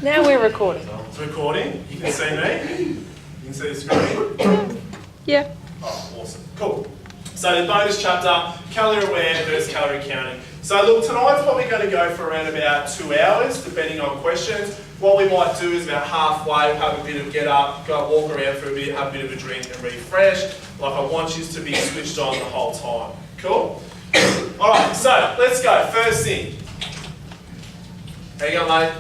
Now we're recording. It's recording. You can see me. You can see the screen. Yeah. Oh, awesome. Cool. So the bonus chapter, calorie aware versus calorie counting. So look, tonight's probably going to go for around about 2 hours, depending on questions. What we might do is about halfway, have a bit of get up, go walk around for a bit, have a bit of a drink and refresh. Like I want you to be switched on the whole time. Cool? Alright, so let's go. First thing. How you going, mate?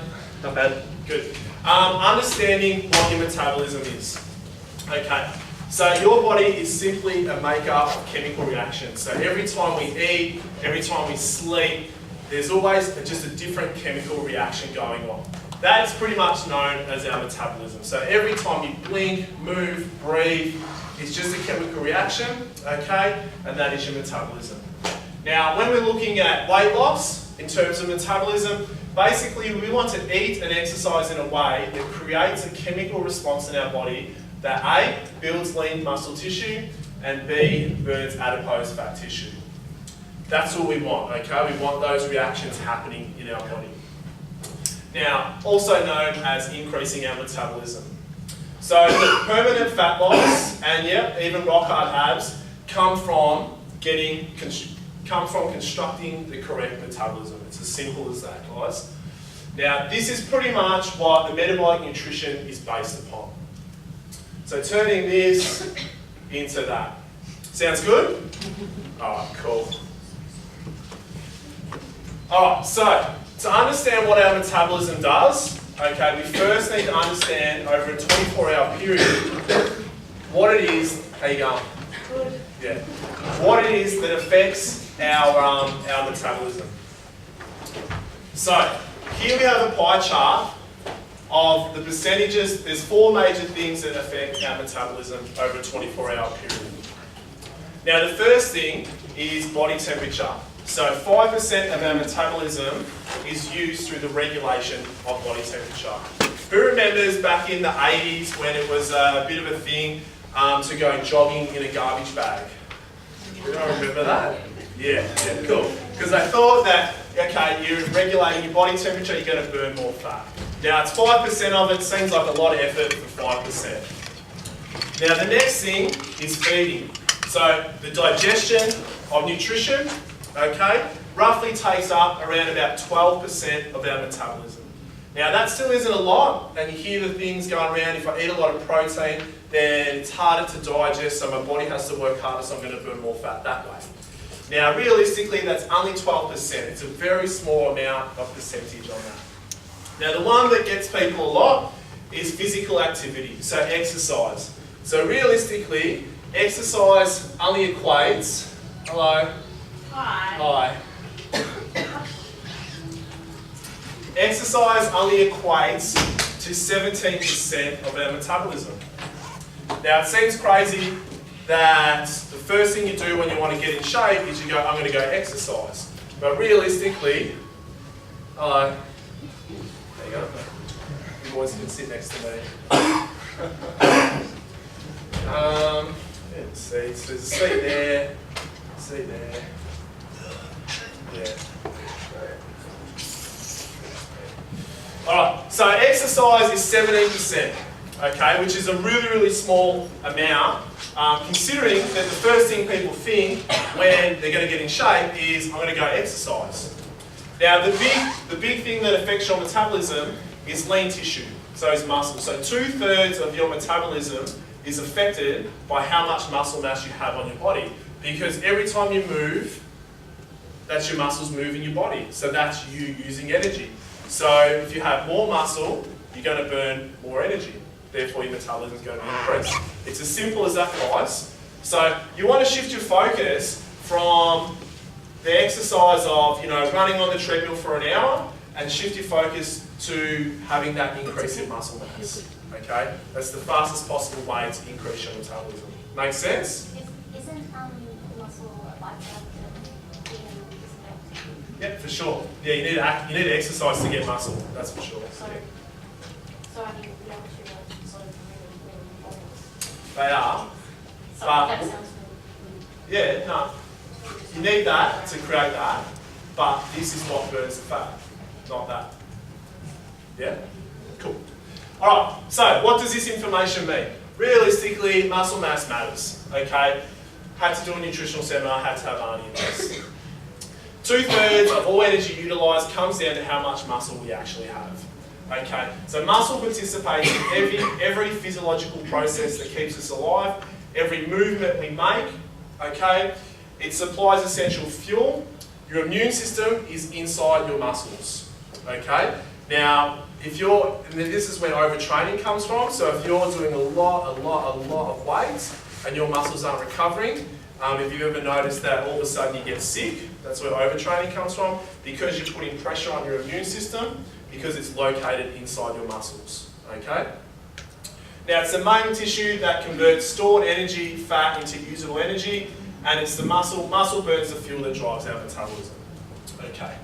Not bad. Good. Understanding what your metabolism is. Okay. So your body is simply a makeup of chemical reactions. So every time we eat, every time we sleep, there's always just a different chemical reaction going on. That's pretty much known as our metabolism. So every time you blink, move, breathe, it's just a chemical reaction, okay? And that is your metabolism. Now, when we're looking at weight loss, in terms of metabolism, basically we want to eat and exercise in a way that creates a chemical response in our body that A, builds lean muscle tissue, and B, burns adipose fat tissue. That's all we want, okay? We want those reactions happening in our body. Now, also known as increasing our metabolism. So the permanent fat loss and even rock hard abs come from constructing the correct metabolism. It's as simple as that, guys. Now, this is pretty much what the metabolic nutrition is based upon. So turning this into that. Sounds good? Alright, cool. Alright, so to understand what our metabolism does, okay, we first need to understand over a 24-hour period what it is. How you going? Good. Yeah. What it is that affects our metabolism. So here we have a pie chart of the percentages. There's 4 major things that affect our metabolism over a 24-hour period. Now the first thing is body temperature. So 5% of our metabolism is used through the regulation of body temperature. Who remembers back in the 80s when it was a bit of a thing to go jogging in a garbage bag? You don't remember that? Yeah, cool. Because they thought that, okay, you're regulating your body temperature, you're going to burn more fat. Now it's 5% of it, seems like a lot of effort for 5%. Now the next thing is feeding. So the digestion of nutrition, okay, roughly takes up around about 12% of our metabolism. Now that still isn't a lot, and you hear the things going around, if I eat a lot of protein, then it's harder to digest, so my body has to work harder, so I'm going to burn more fat that way. Now realistically, that's only 12%. It's a very small amount of percentage on that. Now the one that gets people a lot is physical activity, so exercise. So realistically, exercise only equates, hello? Hi. Exercise only equates to 17% of our metabolism. Now it seems crazy that the first thing you do when you want to get in shape is you go, I'm going to go exercise. But realistically, hello. There you go. You boys can sit next to me. Let's see. So there's a seat there. Seat there. Yeah. Alright, so exercise is 17%, okay, which is a really, really small amount, considering that the first thing people think when they're going to get in shape is, I'm going to go exercise. Now, the big thing that affects your metabolism is lean tissue, so is muscle. So 2/3 of your metabolism is affected by how much muscle mass you have on your body, because every time you move, that's your muscles moving your body. So that's you using energy. So if you have more muscle, you're going to burn more energy. Therefore, your metabolism is going to increase. It's as simple as that, guys. So you want to shift your focus from the exercise of, running on the treadmill for an hour, and shift your focus to having that increase in muscle mass. Okay? That's the fastest possible way to increase your metabolism. Make sense? Isn't muscle a byproduct of being Yeah, for sure. Yeah, you need to exercise to get muscle. That's for sure. So I think we don't should sort of really They are. So But that sounds yeah, no. You need that to create that, but this is what burns the fat, not that. Yeah? Alright, so what does this information mean? Realistically, muscle mass matters, okay? Had to do a nutritional seminar, had to have Arnie in this. 2/3 of all energy utilised comes down to how much muscle we actually have. Okay, so muscle participates in every physiological process that keeps us alive, every movement we make, okay? It supplies essential fuel. Your immune system is inside your muscles, okay? Now, and this is where overtraining comes from, so if you're doing a lot of weights and your muscles aren't recovering, if you've ever noticed that all of a sudden you get sick, that's where overtraining comes from, because you're putting pressure on your immune system, because it's located inside your muscles, okay? Now it's the main tissue that converts stored energy, fat, into usable energy, and it's the muscle. Muscle burns the fuel that drives our metabolism, okay?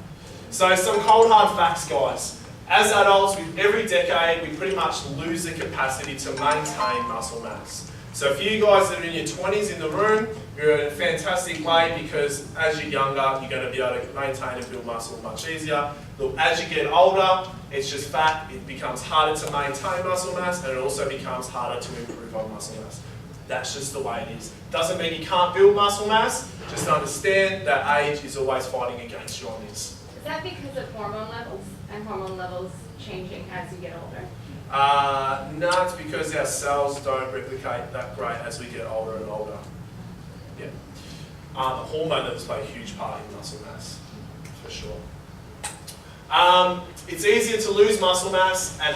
So some cold hard facts, guys. As adults, every decade, we pretty much lose the capacity to maintain muscle mass. So for you guys that are in your 20s in the room, you're in a fantastic way because as you're younger, you're going to be able to maintain and build muscle much easier. Look, as you get older, it's just fat, it becomes harder to maintain muscle mass and it also becomes harder to improve on muscle mass. That's just the way it is. Doesn't mean you can't build muscle mass, just understand that age is always fighting against you on this. Is that because of hormone levels and hormone levels changing as you get older? No, it's because our cells don't replicate that great as we get older and older. Yeah. The hormone levels play a huge part in muscle mass, for sure. It's easier to lose muscle mass and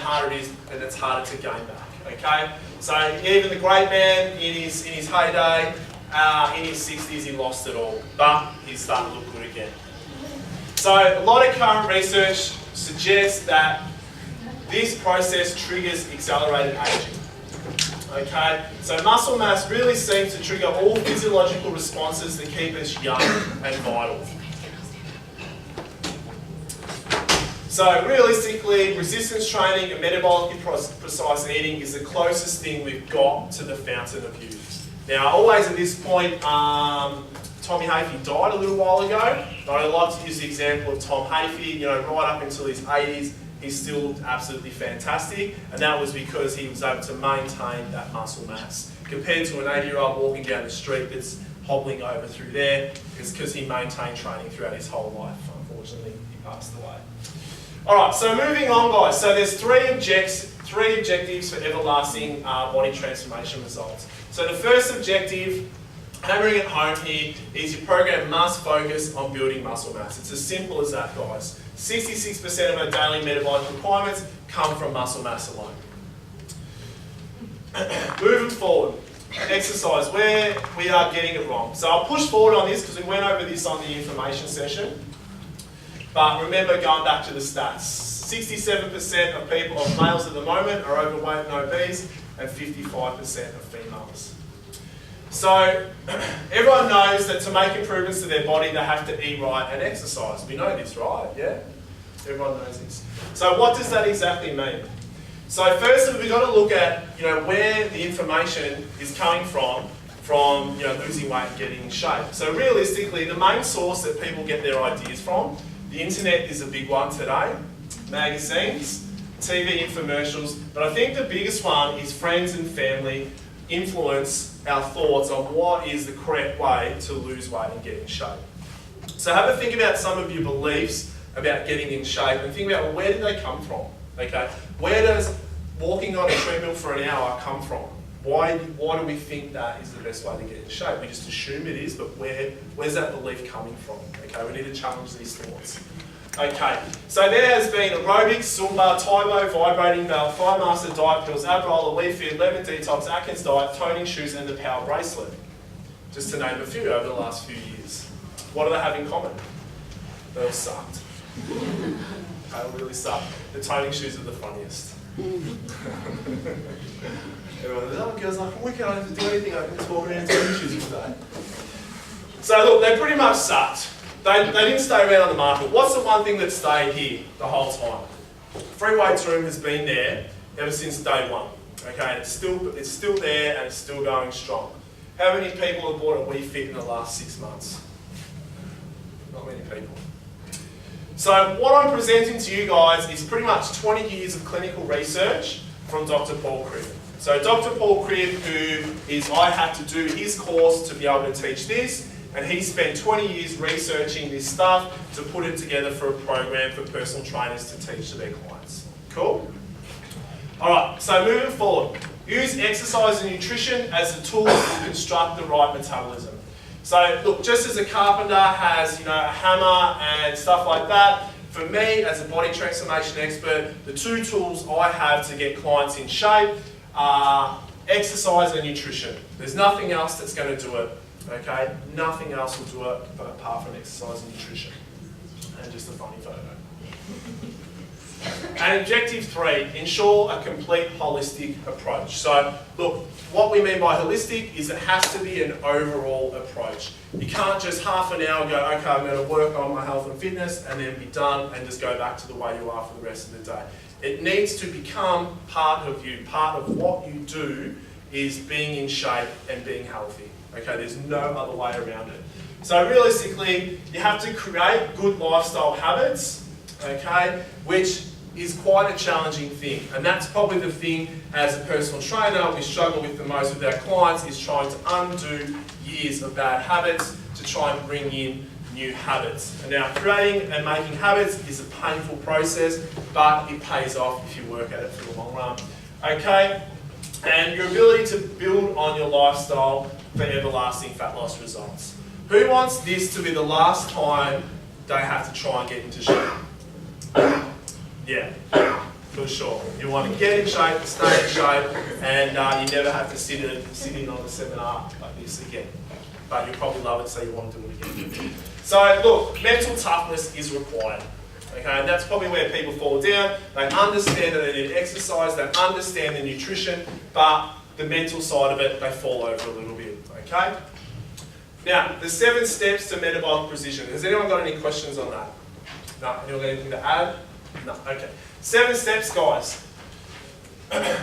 it's harder to gain back, okay? So even the great man in his heyday, in his 60s, he lost it all, but he's starting to look good again. So a lot of current research suggests that this process triggers accelerated aging. Okay, so muscle mass really seems to trigger all physiological responses that keep us young and vital. So realistically, resistance training and metabolically precise eating is the closest thing we've got to the fountain of youth. Now, always at this point, Tommy Hafey died a little while ago, but I like to use the example of Tom Hafey, right up until his 80s, he still looked absolutely fantastic, and that was because he was able to maintain that muscle mass. Compared to an 80-year-old walking down the street that's hobbling over through there, it's because he maintained training throughout his whole life. Unfortunately, he passed away. Alright, so moving on, guys. So there's three objectives for everlasting body transformation results. So the first objective, hammering it home here, is your program must focus on building muscle mass. It's as simple as that, guys. 66% of our daily metabolic requirements come from muscle mass alone. Moving forward, exercise, where we are getting it wrong. So I'll push forward on this because we went over this on the information session. But remember, going back to the stats, 67% of males at the moment are overweight and obese, and 55% of females. So everyone knows that to make improvements to their body, they have to eat right and exercise. We know this, right? Yeah? Everyone knows this. So what does that exactly mean? So firstly, we've got to look at where the information is coming from losing weight and getting in shape. So realistically, the main source that people get their ideas from, the internet is a big one today, magazines, TV infomercials, but I think the biggest one is friends and family influence our thoughts on what is the correct way to lose weight and get in shape. So have a think about some of your beliefs about getting in shape and think about, well, where did they come from? Okay, where does walking on a treadmill for an hour come from? Why do we think that is the best way to get in shape? We just assume it is, but where's that belief coming from? Okay, we need to challenge these thoughts. Okay, so there has been aerobics, Zumba, Tybo, vibrating bell, Fire Master diet pills, Adderall, Elite Fit, Lemon Detox, Atkins diet, toning shoes, and the Power bracelet. Just to name a few over the last few years. What do they have in common? They all sucked. They all really sucked. The toning shoes are the funniest. Everyone goes, oh, girls, like, we can't have to do anything. I can just walk around in toning shoes all day. So look, they pretty much sucked. They didn't stay around on the market. What's the one thing that stayed here the whole time? Free weights room has been there ever since day one. Okay, and it's still there and it's still going strong. How many people have bought a Wii Fit in the last 6 months? Not many people. So what I'm presenting to you guys is pretty much 20 years of clinical research from Dr. Paul Cribb. So Dr. Paul Cribb, I had to do his course to be able to teach this, and he spent 20 years researching this stuff to put it together for a program for personal trainers to teach to their clients. Cool? Alright, so moving forward, use exercise and nutrition as a tool to construct the right metabolism. So look, just as a carpenter has a hammer and stuff like that, for me as a body transformation expert, the two tools I have to get clients in shape are exercise and nutrition. There's nothing else that's going to do it, okay? Nothing else will do it but apart from exercise and nutrition. And just a funny photo. And objective 3, ensure a complete holistic approach. So look, what we mean by holistic is it has to be an overall approach. You can't just half an hour go, okay, I'm going to work on my health and fitness and then be done and just go back to the way you are for the rest of the day. It needs to become part of you. Part of what you do is being in shape and being healthy. Okay, there's no other way around it. So realistically, you have to create good lifestyle habits, okay, which is quite a challenging thing. And that's probably the thing as a personal trainer we struggle with the most with our clients, is trying to undo years of bad habits to try and bring in new habits. And now creating and making habits is a painful process, but it pays off if you work at it for the long run. Okay? And your ability to build on your lifestyle for everlasting fat loss results. Who wants this to be the last time they have to try and get into shape? Yeah, for sure. You want to get in shape, stay in shape, and you never have to sit in on a seminar like this again. But you probably love it, so you want to do it again. So look, mental toughness is required. Okay, and that's probably where people fall down. They understand that they need exercise, they understand the nutrition, but the mental side of it, they fall over a little bit. Okay? Now, the 7 steps to metabolic precision. Has anyone got any questions on that? No? Anyone got anything to add? No, okay. 7 steps, guys.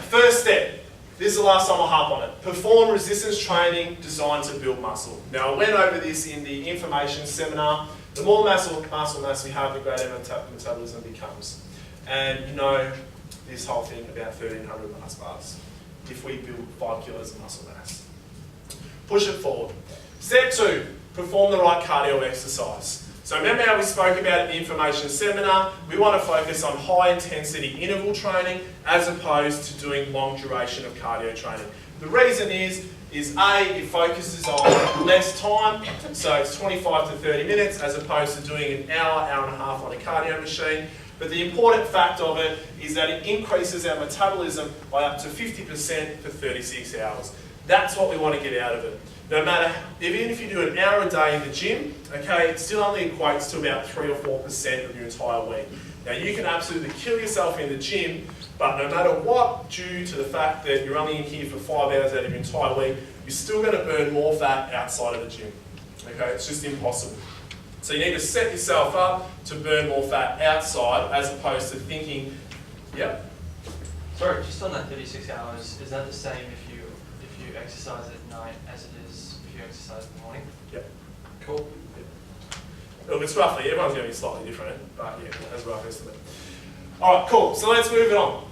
First step, this is the last time I'll harp on it. Perform resistance training designed to build muscle. Now, I went over this in the information seminar. The more muscle mass we have, the greater metabolism becomes. And you know this whole thing about 1,300 Mars bars if we build 5 kilos of muscle mass. Push it forward. Step 2, perform the right cardio exercise. So remember how we spoke about in the information seminar, we want to focus on high intensity interval training as opposed to doing long duration of cardio training. The reason is A, it focuses on less time, so it's 25 to 30 minutes as opposed to doing an hour, hour and a half on a cardio machine. But the important fact of it is that it increases our metabolism by up to 50% for 36 hours. That's what we want to get out of it. No matter, even if you do an hour a day in the gym, okay, it still only equates to about 3 or 4% of your entire week. Now you can absolutely kill yourself in the gym, but no matter what, due to the fact that you're only in here for 5 hours out of your entire week, you're still going to burn more fat outside of the gym. Okay, it's just impossible. So you need to set yourself up to burn more fat outside as opposed to thinking, yep. Sorry, just on that 36 hours, is that the same if you exercise at night as it is if you exercise in the morning? Yep. Cool. Look, it's roughly, everyone's going to be slightly different, but yeah, that's a rough estimate. Alright, cool, so let's move it on.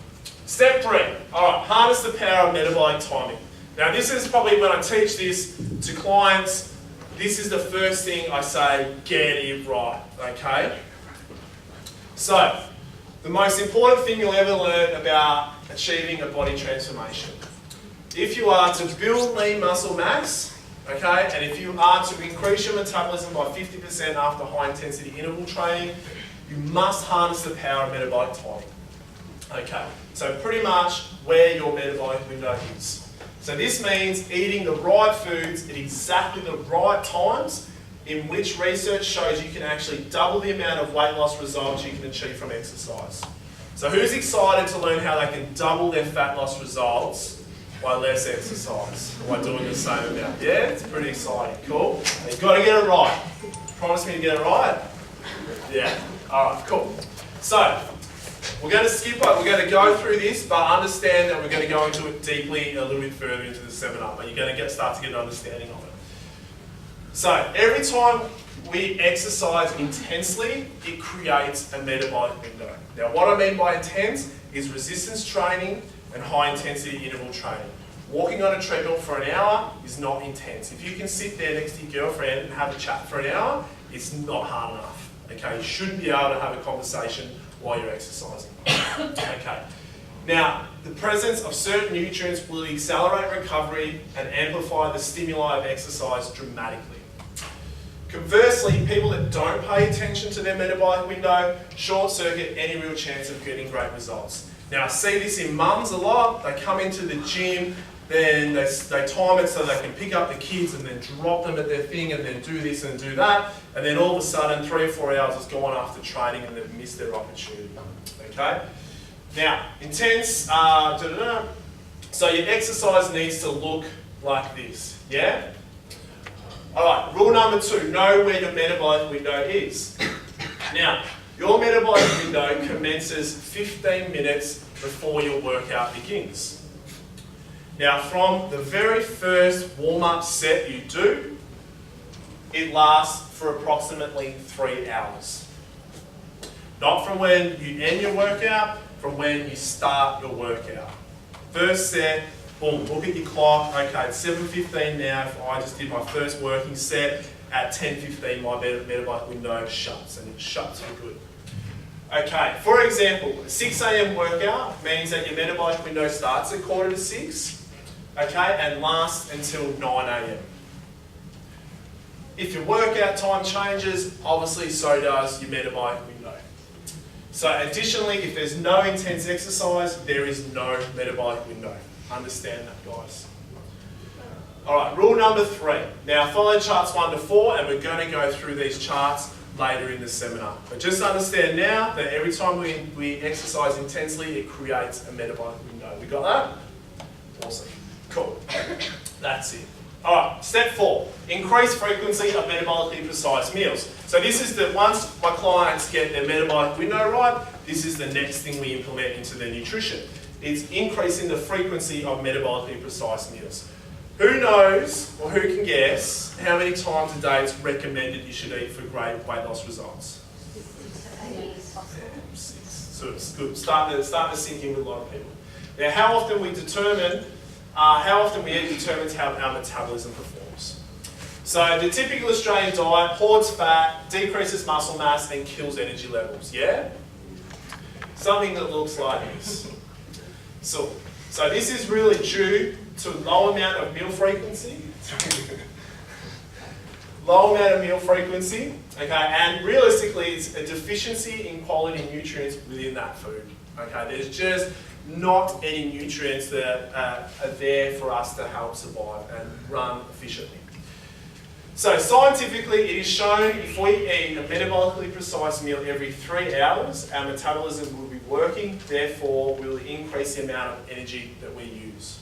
Step 3, alright, harness the power of metabolic timing. Now this is probably when I teach this to clients, this is the first thing I say, get it right, okay? So, the most important thing you'll ever learn about achieving a body transformation. If you are to build lean muscle mass, okay, and if you are to increase your metabolism by 50% after high intensity interval training, you must harness the power of metabolic timing. Okay, so pretty much where your metabolic window is. So this means eating the right foods at exactly the right times, in which research shows you can actually double the amount of weight loss results you can achieve from exercise. So who's excited to learn how they can double their fat loss results by less exercise, by doing the same amount? Yeah, it's pretty exciting. Cool. And you've got to get it right. Promise me to get it right? Yeah. Alright, cool. So, we're going to skip it, we're going to go through this, but understand that we're going to go into it deeply a little bit further into the seminar, but you're going to start to get an understanding of it. So, every time we exercise intensely, it creates a metabolic window. Now, what I mean by intense is resistance training and high intensity interval training. Walking on a treadmill for an hour is not intense. If you can sit there next to your girlfriend and have a chat for an hour, it's not hard enough. Okay, you shouldn't be able to have a conversation while you're exercising. Okay. Now, the presence of certain nutrients will accelerate recovery and amplify the stimuli of exercise dramatically. Conversely, people that don't pay attention to their metabolic window short-circuit any real chance of getting great results. Now, I see this in mums a lot. They come into the gym, then they time it so they can pick up the kids and then drop them at their thing and then do this and do that, and then all of a sudden 3 or 4 hours has gone after training and they've missed their opportunity. Okay? Now, intense, so your exercise needs to look like this, yeah? Alright, rule number 2, know where your metabolic window is. Now, your metabolic window commences 15 minutes before your workout begins. Now, from the very first warm-up set you do, it lasts for approximately 3 hours. Not from when you end your workout, from when you start your workout. First set, boom, look at your clock. Okay, it's 7:15 now. If I just did my first working set, at 10:15 my metabolic window shuts, and it shuts for good. Okay, for example, a 6 a.m. workout means that your metabolic window starts at 5:45, okay, and lasts until 9 a.m. If your workout time changes, obviously so does your metabolic window. So additionally, if there's no intense exercise, there is no metabolic window. Understand that, guys. Alright, rule number 3. Now follow charts 1 to 4, and we're going to go through these charts later in the seminar. But just understand now that every time we exercise intensely, it creates a metabolic window. We got that? Awesome. Cool. That's it. Alright, step 4. Increase frequency of metabolically precise meals. So this is the, once my clients get their metabolic window right, this is the next thing we implement into their nutrition. It's increasing the frequency of metabolically precise meals. Who knows, or who can guess, how many times a day it's recommended you should eat for great weight loss results? 6. So it's good. Starting to sink in with a lot of people. Now, how often we eat determines how our metabolism performs. So the typical Australian diet hoards fat, decreases muscle mass, and kills energy levels. Yeah? Something that looks like this. So this is really due to low amount of meal frequency. Low amount of meal frequency, okay, and realistically it's a deficiency in quality nutrients within that food. Okay, there's just not any nutrients that are there for us to help survive and run efficiently. So scientifically it is shown if we eat a metabolically precise meal every 3 hours, our metabolism will be working, therefore we'll increase the amount of energy that we use.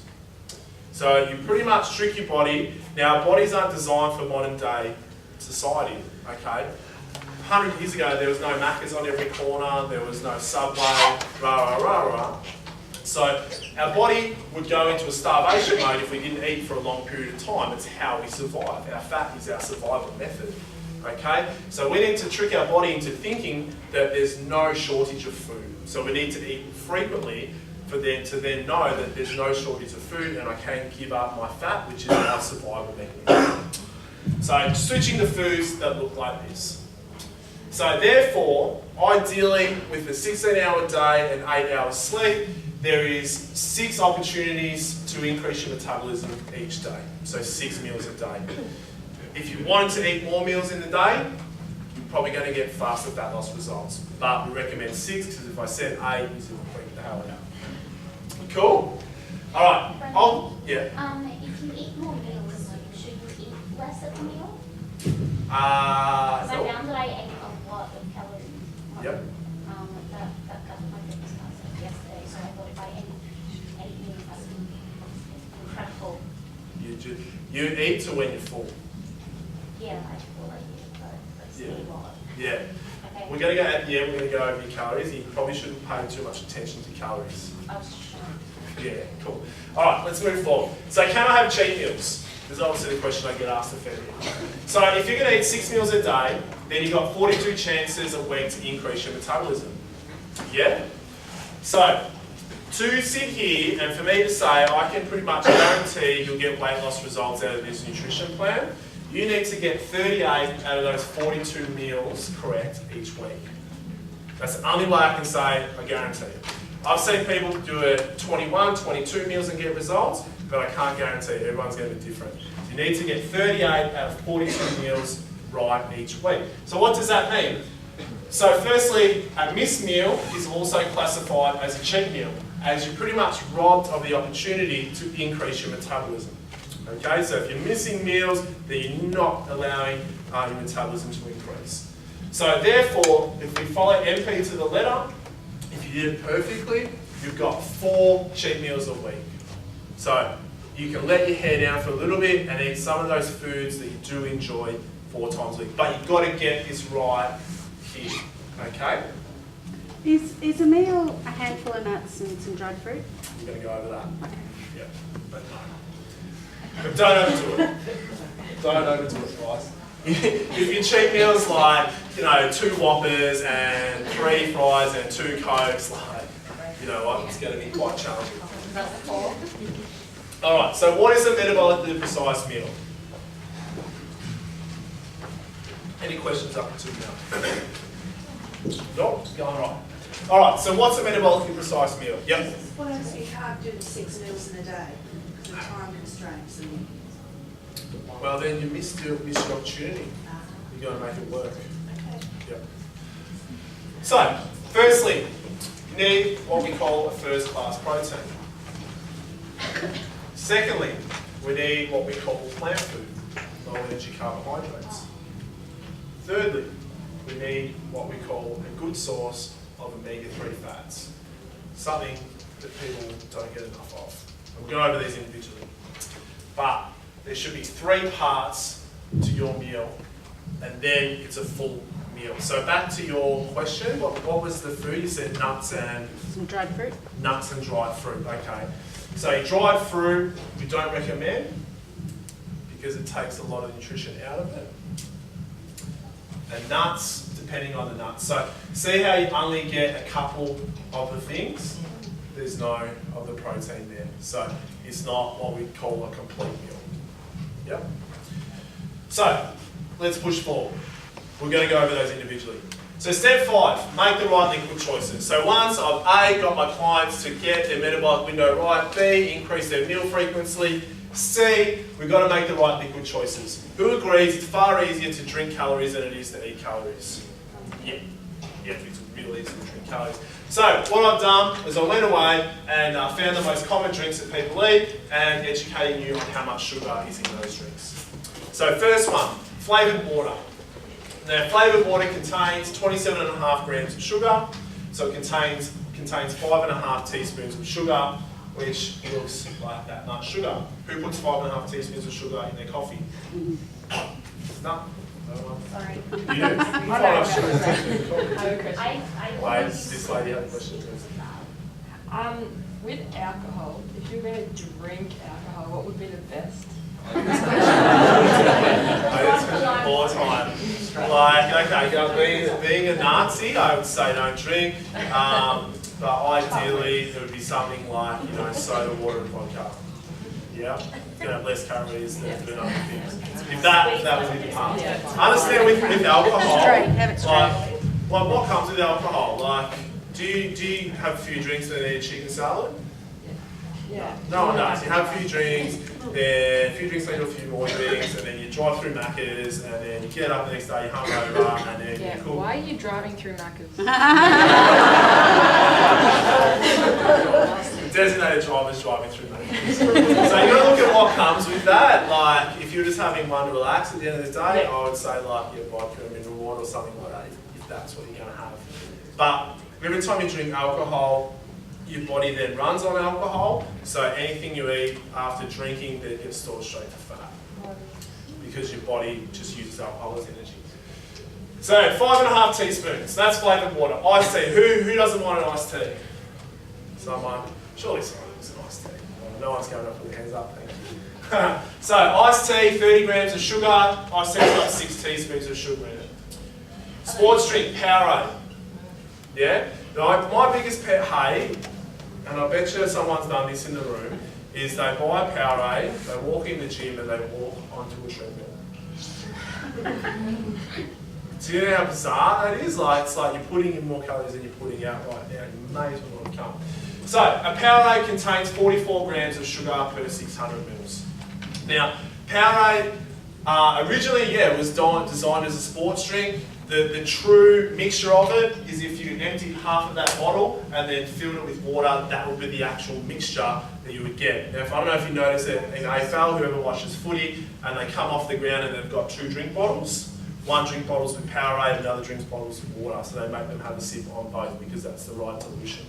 So you pretty much trick your body. Now our bodies aren't designed for modern day society, okay? 100 years ago there was no Macca's on every corner, there was no Subway, rah rah rah rah. So our body would go into a starvation mode if we didn't eat for a long period of time. It's how we survive. Our fat is our survival method. Okay? So we need to trick our body into thinking that there's no shortage of food. So we need to eat frequently for them to then know that there's no shortage of food and I can give up my fat, which is our survival mechanism. So switching to foods that look like this. So therefore, ideally with a 16-hour day and 8 hours sleep, there is 6 opportunities to increase your metabolism each day. So 6 meals a day. If you wanted to eat more meals in the day, you're probably going to get faster fat loss results. But we recommend 6 because if I said 8, you should freak the hell out. Cool. All right. Yeah. If you eat more meals, should you eat less at the meal? Because I found that I ate a lot of calories. Yep. That my fitness class yesterday, so I thought if I ate meals, that would be incredible. You eat to when you're full. Yeah, I feel like it, but still a lot. Yeah. Okay. We're going to go over your calories. You probably shouldn't pay too much attention to calories. I was shocked. Yeah, cool. All right, let's move forward. So can I have cheat meals? This is obviously the question I get asked a fair bit. So if you're going to eat 6 meals a day, then you've got 42 chances a week to increase your metabolism. Yeah? So to sit here and for me to say I can pretty much guarantee you'll get weight loss results out of this nutrition plan, you need to get 38 out of those 42 meals correct each week. That's the only way I can say I guarantee it. I've seen people do it 21, 22 meals and get results, but I can't guarantee it. Everyone's going to be different. You need to get 38 out of 42 meals right each week. So what does that mean? So firstly, a missed meal is also classified as a cheat meal, as you're pretty much robbed of the opportunity to increase your metabolism. Okay, so if you're missing meals, then you're not allowing your metabolism to increase. So therefore, if we follow MP to the letter, if you did it perfectly, you've got 4 cheat meals a week. So you can let your hair down for a little bit and eat some of those foods that you do enjoy 4 times a week. But you've got to get this right here, okay? Is a meal a handful of nuts and some dried fruit? I'm going to go over that. Okay. Yeah, but no. But don't overdo it. Don't overdo it, guys. If your cheat meal's like, 2 Whoppers and 3 fries and 2 Cokes, like, you know what, it's going to be quite challenging. Alright, so what is a metabolically precise meal? Any questions up to now? Nope, going right. Alright, so what's a metabolically precise meal? Yep. Well, so you can't do 6 meals in a day because of time constraints and... Well, then you missed your opportunity. You've got to make it work. Okay. Yep. So, firstly, you need what we call a first class protein. Secondly, we need what we call plant food, low energy carbohydrates. Thirdly, we need what we call a good source of omega-3 fats, something that people don't get enough of. And we'll go over these individually. But there should be 3 parts to your meal, and then it's a full meal. So back to your question, what was the food? You said nuts and... Some dried fruit? Nuts and dried fruit, okay. So dried fruit, we don't recommend because it takes a lot of nutrition out of it. And nuts, depending on the nuts. So see how you only get a couple of the things? There's no of the protein there. So it's not what we call a complete meal. Yep. So let's push forward. We're going to go over those individually. So step 5, make the right liquid choices. So once I've A, got my clients to get their metabolic window right, B, increase their meal frequency, C, we've got to make the right liquid choices. Who agrees it's far easier to drink calories than it is to eat calories? Yeah, it's real easy to drink calories. So what I've done is I went away and found the most common drinks that people eat and educating you on how much sugar is in those drinks. So first one, flavoured water. Now flavoured water contains 27.5 grams of sugar, so it contains 5.5 teaspoons of sugar, which looks like that much sugar. Who puts 5.5 teaspoons of sugar in their coffee? No? No one? Sorry. You do? You find out sugar in coffee. I Wait, always this lady had a question. With alcohol, if you're going to drink alcohol, what would be the best? All the time. Like, okay, being a Nazi, I would say don't drink. But ideally, it would be something like, soda, water, and vodka. Yeah, it's going to have less calories than doing other things. If that was in the past. Understand with alcohol, Have it straight. like what comes with alcohol? Like, do you have a few drinks and then eat chicken salad? Yeah. No one does. You have a few drinks, then a few drinks later, a few more drinks, and then you drive through Macca's, and then you get up the next day, you're hungover, and then Yeah, you cook. why are you driving through Macca's? Designated drivers driving through Macca's. So you got to look at what comes with that. Like, if you're just having one to relax at the end of the day, I would say like vodka and mineral water or something like that, if that's what you're going to have. But every time you drink alcohol, your body then runs on alcohol, so anything you eat after drinking then gets stored straight to fat because your body just uses alcohol as energy. So 5.5 teaspoons, that's flavoured water. Iced tea, who doesn't want an iced tea? Someone? Surely someone wants an iced tea. Well, no one's going up with their hands up, thank you. So iced tea, 30 grams of sugar, iced tea's got 6 teaspoons of sugar in it. Sports drink, Powerade. Yeah? Now, my biggest pet hate and I bet you someone's done this in the room, is they buy a Powerade, they walk in the gym and they walk onto a treadmill. Do you know how bizarre that is? Like, it's like you're putting in more calories than you're putting out right now. You may as well not come. So, a Powerade contains 44 grams of sugar per 600 mils. Now, Powerade originally, was designed as a sports drink. The true mixture of it is if you emptied half of that bottle and then filled it with water, that would be the actual mixture that you would get. Now, I don't know if you notice it in AFL, whoever watches footy, and they come off the ground and they've got 2 drink bottles. One drink bottle's with Powerade and the other drink bottle's with water, so they make them have a sip on both because that's the right solution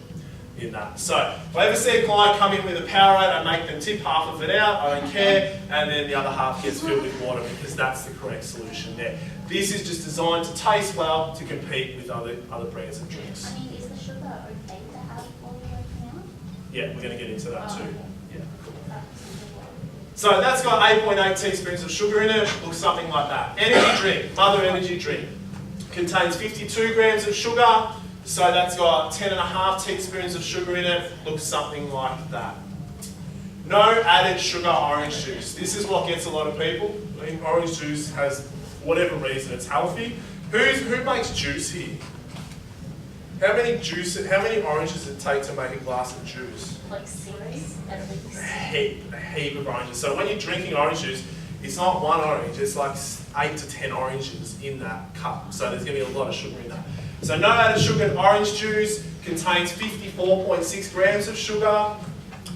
in that. So, if I ever see a client come in with a Powerade, I make them tip half of it out, I don't care, and then the other half gets filled with water because that's the correct solution there. This is just designed to taste well to compete with other brands of drinks. I mean, is the sugar okay to have while you're working out? Yeah, we're going to get into that too. Yeah. That's So that's got 8.8 teaspoons of sugar in it, looks something like that. Energy drink, Mother Energy drink, contains 52 grams of sugar, so that's got 10.5 teaspoons of sugar in it, looks something like that. No added sugar orange juice. This is what gets a lot of people. I mean, orange juice has, whatever reason, it's healthy. Who makes juice here? How many oranges does it take to make a glass of juice? like 6 at least. A heap of oranges. So when you're drinking orange juice, it's not one orange, it's like 8 to 10 oranges in that cup. So there's going to be a lot of sugar in that. So no added sugar in orange juice, contains 54.6 grams of sugar,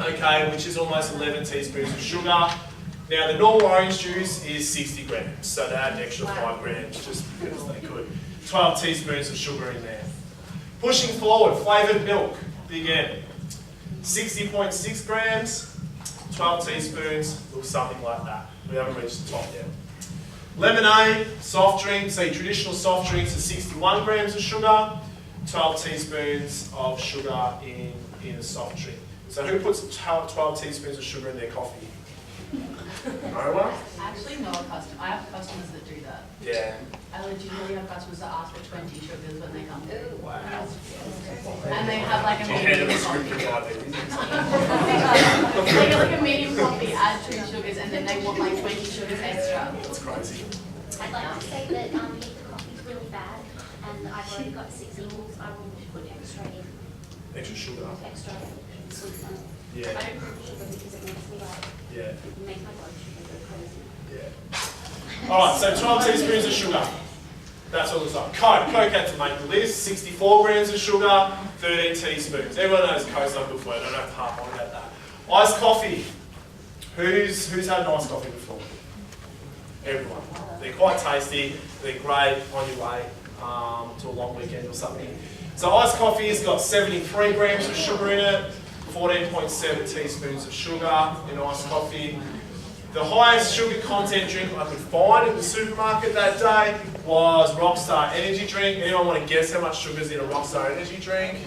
okay, which is almost 11 teaspoons of sugar. Now the normal orange juice is 60 grams, so they add an extra 5 grams just because they could. 12 teaspoons of sugar in there. Pushing forward, flavoured milk, big N. 60.6 grams, 12 teaspoons, looks something like that. We haven't reached the top yet. Lemonade, soft drink, so your traditional soft drinks are 61 grams of sugar, 12 teaspoons of sugar in a soft drink. So who puts 12 teaspoons of sugar in their coffee? No one? Actually, no customer. I have customers that do that. Yeah. I legitimately have customers that ask for 20 sugars when they come in. Wow. And they have like a Do you hand them medium a script of coffee. diabetes? They get like a medium coffee, add 2 sugars, and then they want like 20 sugars extra. That's crazy. I'd like to say that if the coffee's really bad and I've already got 6 equals, I will put extra in. Extra sugar. Extra sweetener. Yeah. I don't put sugar because it makes me like, Yeah. it makes my blood sugar go crazy. Yeah. Alright, so 12 teaspoons of sugar. That's what it looks like. Coke had to make the list. 64 grams of sugar, 13 teaspoons. Everyone knows Coke's not good for you. I don't have to harp on about that. Iced coffee. Who's had an iced coffee before? Everyone. They're quite tasty. They're great on your way to a long weekend or something. So iced coffee has got 73 grams of sugar in it, 14.7 teaspoons of sugar in iced coffee. The highest sugar content drink I could find in the supermarket that day was Rockstar Energy Drink. Anyone want to guess how much sugar is in a Rockstar Energy Drink?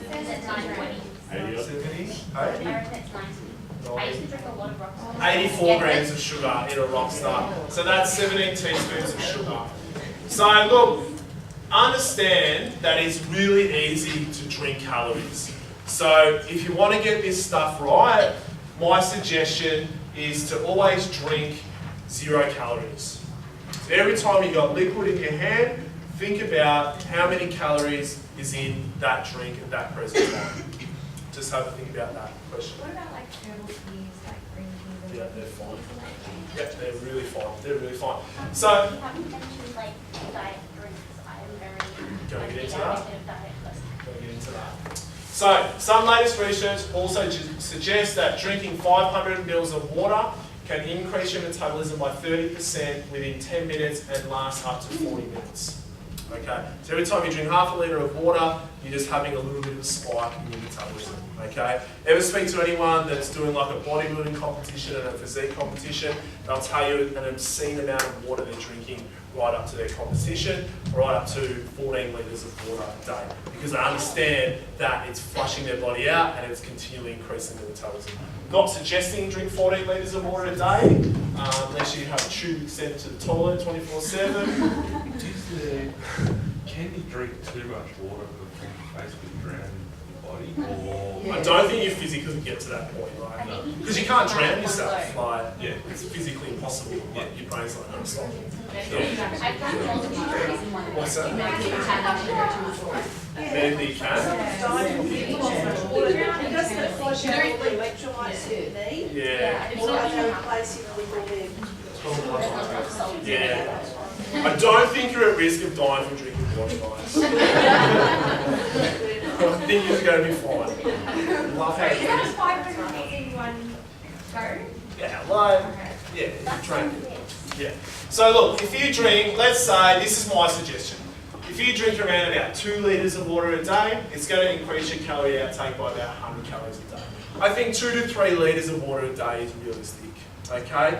It's 920. 70? I reckon it's 90. I used to drink a lot of Rockstar. 84 grams of sugar in a Rockstar. So that's 17 teaspoons of sugar. So look, understand that it's really easy to drink calories. So if you want to get this stuff right, my suggestion is to always drink 0 calories. So every time you got liquid in your hand, think about how many calories is in that drink at that present time. Just have a think about that question. What about like herbal teas, like green tea? Yeah, they're fine. Yep, they're really fine. They're really fine. So, You haven't mentioned like diet drinks. I am very. Gonna get into big that? advocate of diet first. Gotta get into that. So, some latest research also suggests that drinking 500 mils of water can increase your metabolism by 30% within 10 minutes and last up to 40 minutes. Okay, so every time you drink half a litre of water, you're just having a little bit of a spike in your metabolism. Okay, ever speak to anyone that's doing like a bodybuilding competition and a physique competition, they'll tell you an obscene amount of water they're drinking right up to their competition, right up to 14 litres of water a day, because they understand that it's flushing their body out and it's continually increasing their metabolism. Not suggesting drink 14 litres of water a day, unless you have a tube extended to the toilet 24/7. Can you drink too much water because you basically drown body, or I don't think you physically get to that point, like, because you can't drown yourself, like, yeah, it's physically impossible, like, your brain's like, no, stop. What's that? Medically you can? Because the flush out all the electrolytes that you need, Yeah. or are they replacing the liquid then? Yeah. I don't think you're at risk of dying from drinking water, guys. I think you're going to be fine. Love how Is you that 500 in one go? Yeah, like, yeah, if you drink. Yeah. So look, if you drink, let's say, this is my suggestion. If you drink around about 2 litres of water a day, it's going to increase your calorie outtake by about 100 calories a day. I think 2 to 3 litres of water a day is realistic. Okay?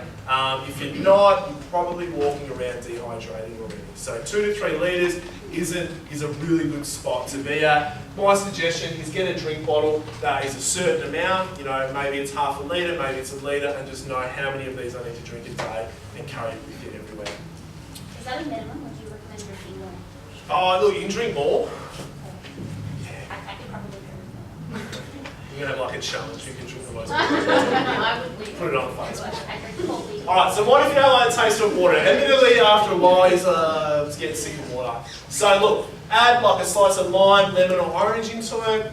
If you're not, you're probably walking around dehydrating already. So 2 to 3 litres is a really good spot to be at. My suggestion is get a drink bottle that is a certain amount, you know, maybe it's half a litre, maybe it's a litre, and just know how many of these I need to drink a day and carry it with you everywhere. Is that a minimum, or do you recommend drinking more? Oh, look, you can drink more. I could probably drink more. You're going to have like a challenge, you can drink the most. I would leave. Put it on Facebook. I drink coffee. Alright, so what if you don't like the taste of water? Admittedly, after a while, it's getting sick of water. So look, add like a slice of lime, lemon or orange into it.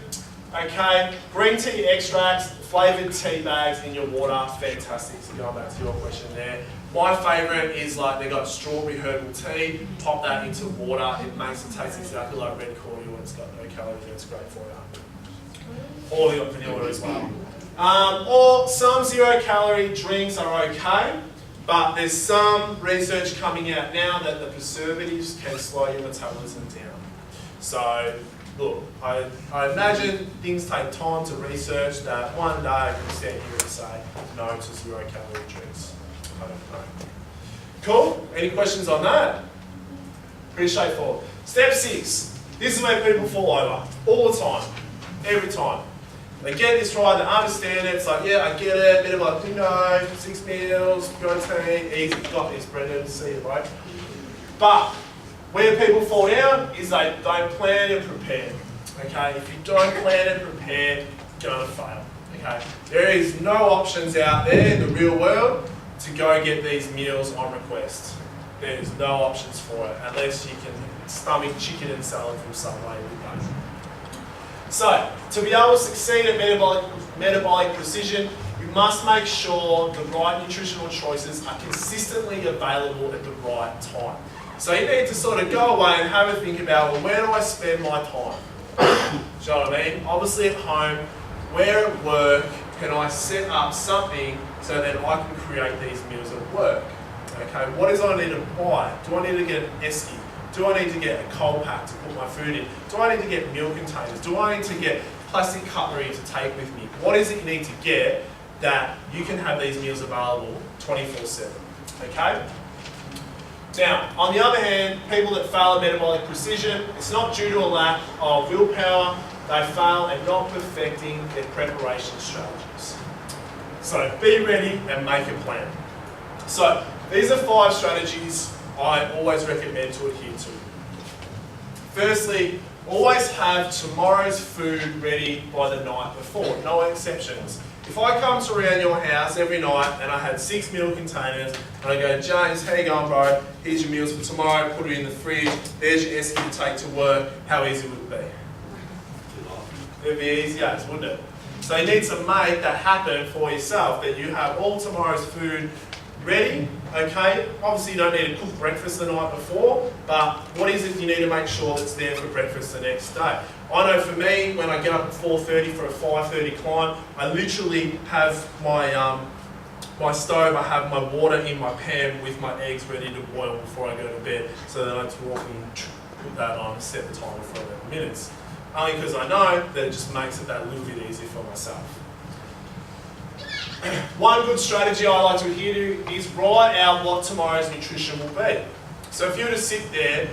Okay, green tea extracts, flavoured tea bags in your water, fantastic. So going back to your question there. My favourite is like they got strawberry herbal tea, pop that into water, it makes it taste exactly like red cordial and it's got no calories and it's great for you. Or they got vanilla as well. Or some 0-calorie drinks are okay, but there's some research coming out now that the preservatives can slow your metabolism down. So, look, I imagine things take time to research that one day I can stand here and say no to 0-calorie drinks. I don't know. Cool? Any questions on that? Pretty straightforward. Step 6. This is where people fall over. All the time. Every time. They get this right, they understand it, it's like, yeah, I get it, bit of like, 6 meals, protein, easy, got this, Brendan, see you, bro. But, where people fall down is they don't plan and prepare, okay? If you don't plan and prepare, you're gonna fail, okay? There is no options out there in the real world to go get these meals on request. There's no options for it, unless you can stomach chicken and salad from Subway with those. So, to be able to succeed at metabolic precision, you must make sure the right nutritional choices are consistently available at the right time. So you need to sort of go away and have a think about, well, where do I spend my time? Do you know what I mean? Obviously at home, where at work can I set up something so that I can create these meals at work? Okay, what do I need to buy? Do I need to get an esky? Do I need to get a cold pack to put my food in? Do I need to get meal containers? Do I need to get plastic cutlery to take with me? What is it you need to get that you can have these meals available 24/7? Okay? Now, on the other hand, people that fail at metabolic precision, it's not due to a lack of willpower, they fail at not perfecting their preparation strategies. So be ready and make a plan. So these are 5 strategies I always recommend to adhere to. Firstly, always have tomorrow's food ready by the night before, no exceptions. If I come to around your house every night and I had 6 meal containers and I go, James, how you going, bro? Here's your meals for tomorrow, put it in the fridge, there's your esky to take to work, how easy would it be? It'd be easy as, wouldn't it? So you need to make that happen for yourself, that you have all tomorrow's food ready, okay? Obviously you don't need to cook breakfast the night before, but what is it you need to make sure that's there for breakfast the next day? I know for me, when I get up at 4:30 for a 5:30 climb, I literally have my my stove, I have my water in my pan with my eggs ready to boil before I go to bed, so that I don't walk and put that on and set the timer for 11 minutes. Only because I know that it just makes it that little bit easier for myself. One good strategy I like to adhere to is write out what tomorrow's nutrition will be. So if you were to sit there,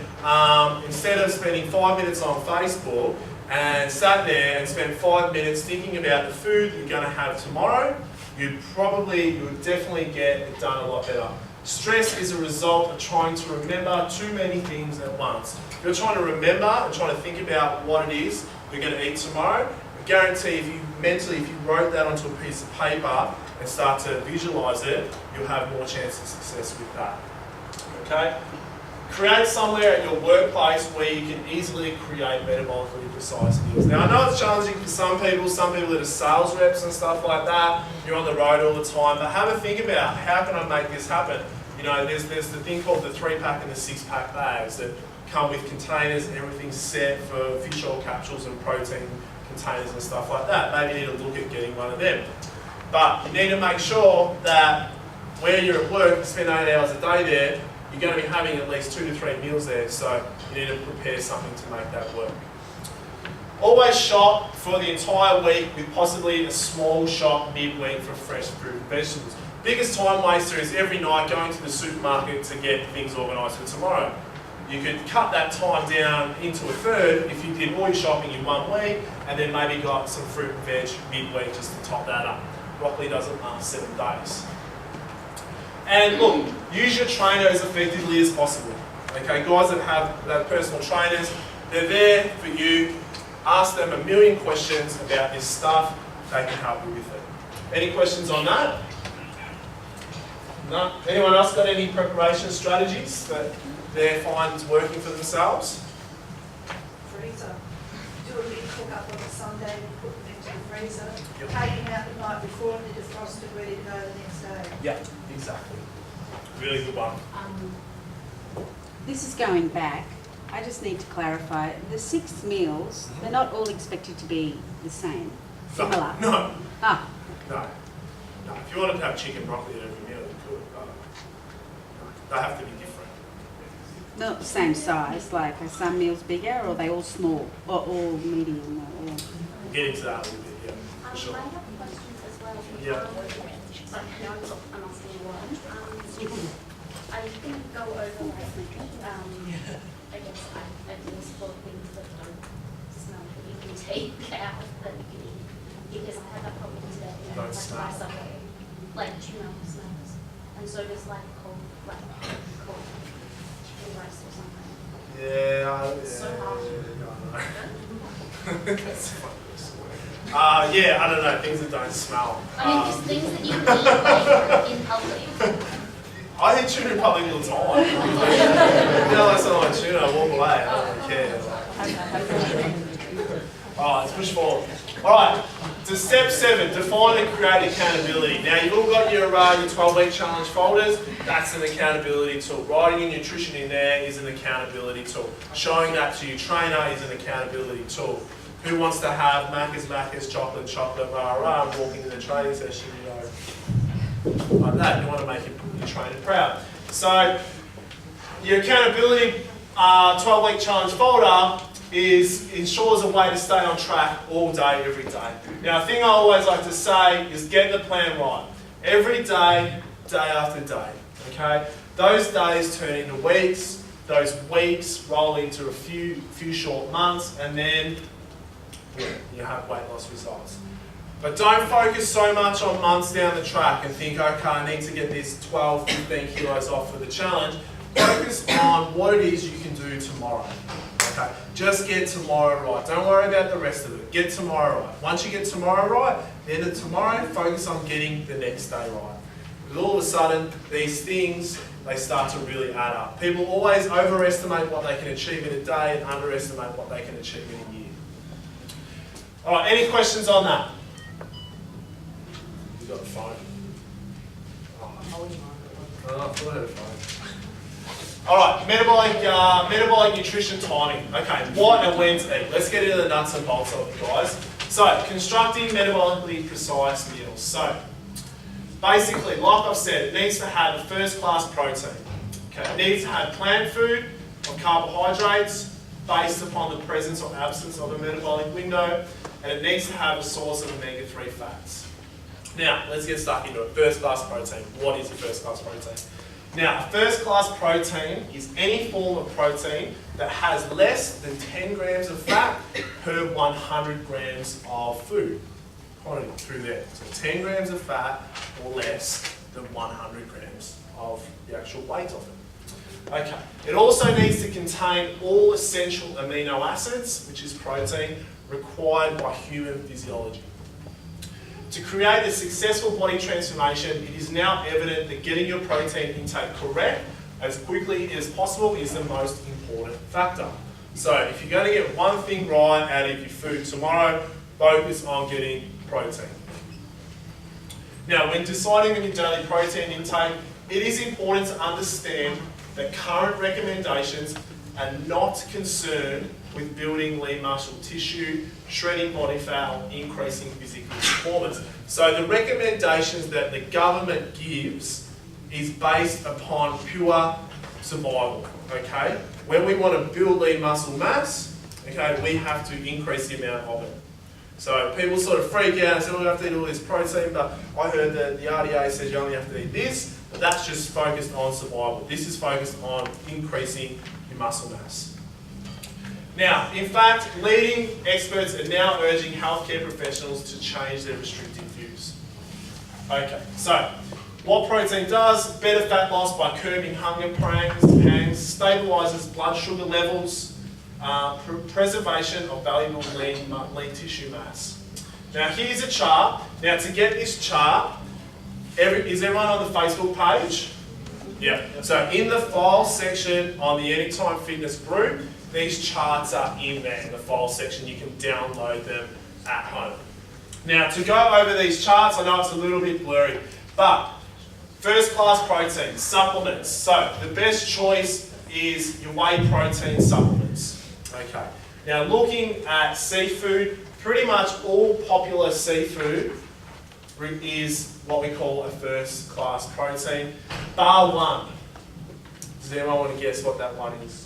instead of spending 5 minutes on Facebook and sat there and spent 5 minutes thinking about the food you're going to have tomorrow, you would definitely get it done a lot better. Stress is a result of trying to remember too many things at once. If you're trying to remember and trying to think about what it is you're going to eat tomorrow, guarantee if you wrote that onto a piece of paper and start to visualise it, you'll have more chance of success with that. Okay? Create somewhere at your workplace where you can easily create metabolically precise meals. Now I know it's challenging for some people that are sales reps and stuff like that, you're on the road all the time, but have a think about how can I make this happen? You know, there's the thing called the 3-pack and the 6-pack bags that come with containers, everything's set for fish oil capsules and protein containers and stuff like that. Maybe you need to look at getting one of them. But you need to make sure that where you're at work, you spend 8 hours a day there, you're going to be having at least 2 to 3 meals there, so you need to prepare something to make that work. Always shop for the entire week with possibly a small shop midweek for fresh fruit and vegetables. Biggest time waster is every night going to the supermarket to get things organised for tomorrow. You could cut that time down into a third if you did all your shopping in 1 week and then maybe got some fruit and veg midweek just to top that up. Broccoli doesn't last 7 days. And look, use your trainer as effectively as possible. Okay, guys that have personal trainers, they're there for you. Ask them a million questions about this stuff. They can help you with it. Any questions on that? No? Anyone else got any preparation strategies that they find working for themselves? Freezer. Do a big cook up on a Sunday and put them into the freezer. Yep. Take them out the night before and they're defrosted, ready to go the next day. Yeah, exactly. Really good one. This is going back. I just need to clarify. The 6 meals, they're not all expected to be the same, similar. No. Ah, No. If you wanted to have chicken broccoli at every meal, you could. But they have to be different. not the same size. Like, are some meals bigger, or are they all small, or all medium? Or We'll get into that a little bit, yeah, for sure. I have questions as well. Yeah. Sorry, now I'm asking you one. I can go over like, I guess at least 4 things that don't smell that you can take out that you eat. Because I had that problem today. Don't Like smell. rice away, like tuna smells. And so does like cold chicken rice or something. Yeah, So hard. That's funny. Yeah, I don't know, things that don't smell. I mean, just things that you can eat like in public. I eat tuna in public all the time. That's not like tuna, I walk away, I don't really care. Alright, let's push forward. Alright, to step 7, define and create accountability. Now you've all got your 12-week challenge folders, that's an accountability tool. Writing your nutrition in there is an accountability tool. Showing that to your trainer is an accountability tool. Who wants to have Macca's, chocolate, rah, and walk into the training session, you know, like that. You want to make your trainer proud. So, your accountability 12-week challenge folder ensures a way to stay on track all day, every day. Now, a thing I always like to say is get the plan right. Every day, day after day, okay? Those days turn into weeks, those weeks roll into a few short months, and then you have weight loss results. But don't focus so much on months down the track and think, okay, I need to get this 12, 15 kilos off for the challenge. Focus on what it is you can do tomorrow. Okay, just get tomorrow right. Don't worry about the rest of it. Get tomorrow right. Once you get tomorrow right, then tomorrow, focus on getting the next day right. Because all of a sudden, these things, they start to really add up. People always overestimate what they can achieve in a day and underestimate what they can achieve in a year. All right, any questions on that? You got the phone. Oh, I thought I had a phone. All right, metabolic nutrition timing. Okay, what and when to eat. Let's get into the nuts and bolts of it, guys. So, constructing metabolically precise meals. So, basically, like I've said, it needs to have a first-class protein. Okay, it needs to have plant food or carbohydrates based upon the presence or absence of a metabolic window, and it needs to have a source of omega-3 fats. Now, let's get stuck into it. First-class protein. What is a first-class protein? Now, a first-class protein is any form of protein that has less than 10 grams of fat per 100 grams of food. Quantity through there. So 10 grams of fat or less than 100 grams of the actual weight of it. Okay. It also needs to contain all essential amino acids, which is protein, required by human physiology. To create a successful body transformation, it is now evident that getting your protein intake correct as quickly as possible is the most important factor. So if you're going to get one thing right out of your food tomorrow, focus on getting protein. Now, when deciding on your daily protein intake, it is important to understand that current recommendations are not concerned with building lean muscle tissue, shredding body fat, or increasing physical performance. So the recommendations that the government gives is based upon pure survival, okay? When we want to build lean muscle mass, okay, we have to increase the amount of it. So people sort of freak out and say, oh, we have to eat all this protein, but I heard that the RDA says you only have to eat this, but that's just focused on survival. This is focused on increasing your muscle mass. Now, in fact, leading experts are now urging healthcare professionals to change their restrictive views. Okay, so what protein does, better fat loss by curbing hunger pangs, stabilises blood sugar levels, preservation of valuable lean tissue mass. Now here's a chart. Now to get this chart, is everyone on the Facebook page? Yeah. So in the file section on the Anytime Fitness group, these charts are in there in the file section. You can download them at home. Now to go over these charts, I know it's a little bit blurry, but first class protein, supplements. So the best choice is your whey protein supplements. Okay. Now looking at seafood, pretty much all popular seafood is what we call a first class protein, bar one. Does anyone want to guess what that one is?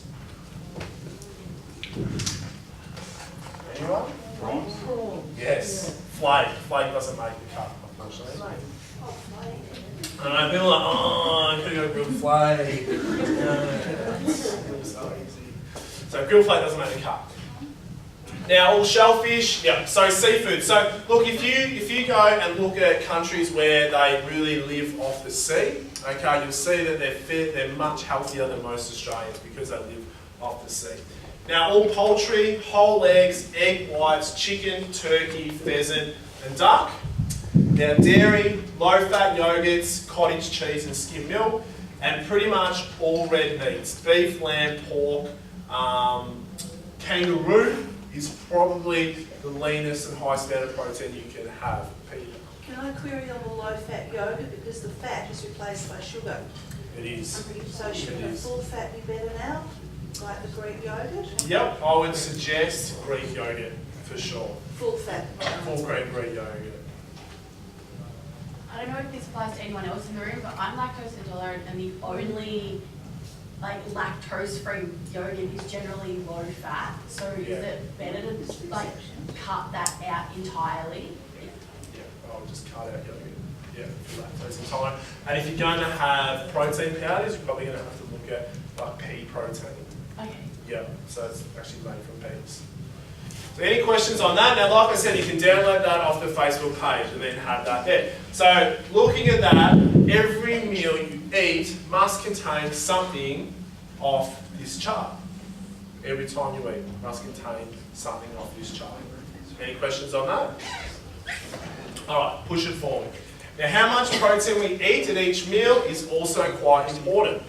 Anyone? Prawn. Yes, flake. Flake doesn't make the cut, unfortunately. And people are like, oh, I could go grilled flake. It's so easy. So grilled flake doesn't make the cut. Now all shellfish, yeah, so seafood. So look, if you go and look at countries where they really live off the sea, okay, you'll see that they're much healthier than most Australians because they live off the sea. Now all poultry, whole eggs, egg whites, chicken, turkey, pheasant and duck. Now dairy, low-fat yogurts, cottage cheese and skim milk, and pretty much all red meats, beef, lamb, pork, kangaroo is probably the leanest and highest amount of protein you can have. Peter? Can I query on the low-fat yogurt because the fat is replaced by sugar? It is. So should the full fat be better now, like the Greek yogurt? Yep, I would suggest Greek yogurt for sure. Full fat. Full cream Greek yogurt. I don't know if this applies to anyone else in the room, but I'm lactose intolerant and the only lactose-free yogurt is generally low fat. So is it better to cut that out entirely? Yeah, I'll just cut out yogurt. Yeah, for lactose intolerant. And if you're going to have protein powders, you're probably going to have to look at pea protein. Okay. Yeah, so it's actually made from peas. So any questions on that? Now, like I said, you can download that off the Facebook page and then have that there. So looking at that, every meal you eat must contain something off this chart. Every time you eat must contain something off this chart. Any questions on that? All right, push it forward. Now, how much protein we eat at each meal is also quite important.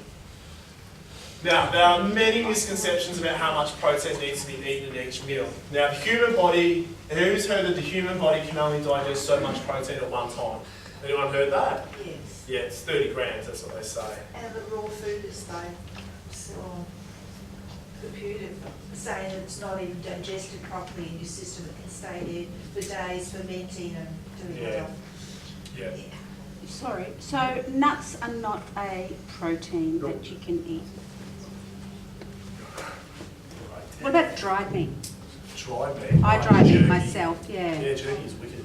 Now, there are many misconceptions about how much protein needs to be eaten in each meal. Now, the human body, who's heard that the human body can only digest so much protein at one time? Anyone heard that? Yes. Yeah, it's 30 grams, that's what they say. And the raw food is computed saying that it's not even digested properly in your system. It can stay there for days, fermenting and doing Yeah. well. Yeah. Sorry, so nuts are not a protein that you can eat. What about dried meat? Dry meat? I dry meat myself, yeah. Yeah, jerky is wicked.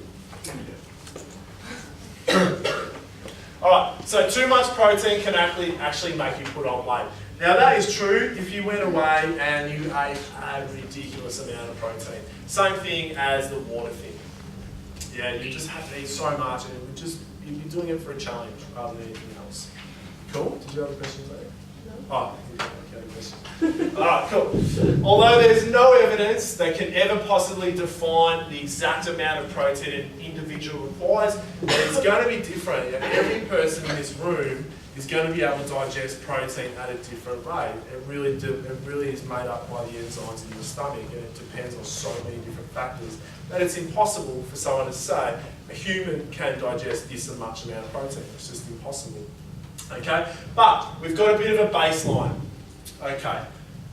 Alright, so too much protein can actually make you put on weight. Now that is true if you went away and you ate a ridiculous amount of protein. Same thing as the water thing. Yeah, you just have to eat so much and it would just, you'd be doing it for a challenge rather than anything else. Cool? Did you have a question there? Oh, okay, question. Alright, cool. Although there's no evidence that can ever possibly define the exact amount of protein an individual requires, it's going to be different. Every person in this room is going to be able to digest protein at a different rate. It really is made up by the enzymes in your stomach, and it depends on so many different factors that it's impossible for someone to say a human can digest this much amount of protein. It's just impossible. Okay, but we've got a bit of a baseline. Okay,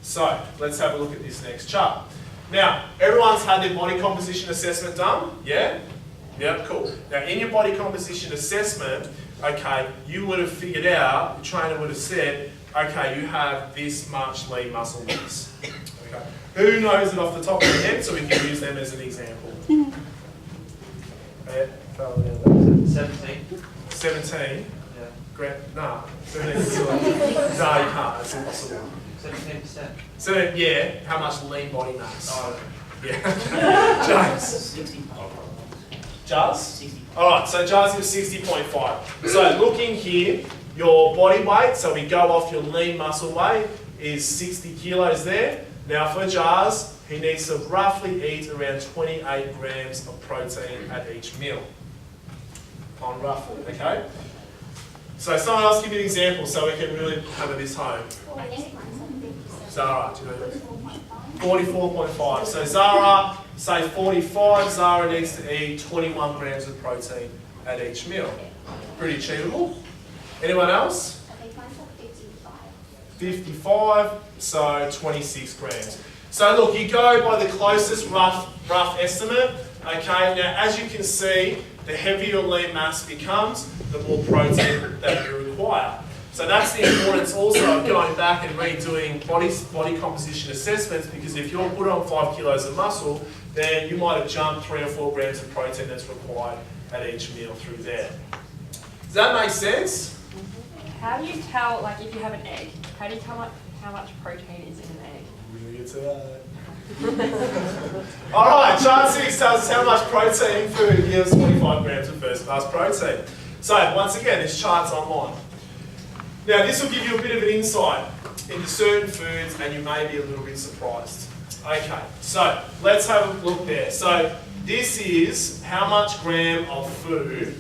so let's have a look at this next chart. Now, everyone's had their body composition assessment done, yeah? Yeah, cool. Now, in your body composition assessment, okay, you would have figured out, the trainer would have said, okay, you have this much lean muscle mass. Okay. Who knows it off the top of their head, so we can use them as an example? Yeah, 17. 17. Yeah. Nah, 17 is still. No, you can't. It's impossible. 17%. So yeah, how much lean body mass? Oh, Yeah. James. Jars? Alright, so Jars is 60.5. So looking here, your body weight, so we go off your lean muscle weight, is 60 kilos there. Now for Jars, he needs to roughly eat around 28 grams of protein at each meal. On roughly, okay? So someone else give me an example so we can really hammer this home. Zara, do you know that? 44.5. So Zara, say 45, Zara needs to eat 21 grams of protein at each meal. Pretty achievable. Anyone else? 55, so 26 grams. So look, you go by the closest rough estimate. Okay, now as you can see, the heavier your lean mass becomes, the more protein that you require. So that's the importance also of going back and redoing body composition assessments, because if you're put on 5 kilos of muscle, then you might have jumped 3 or 4 grams of protein that's required at each meal through there. Does that make sense? How do you tell, like if you have an egg, how do you tell how much protein is in an egg? We're going to get to that. Alright, chart 6 tells us how much protein food yields 25 grams of first class protein. So once again, this chart's online. Now this will give you a bit of an insight into certain foods, and you may be a little bit surprised. Okay, so let's have a look there. So this is how much gram of food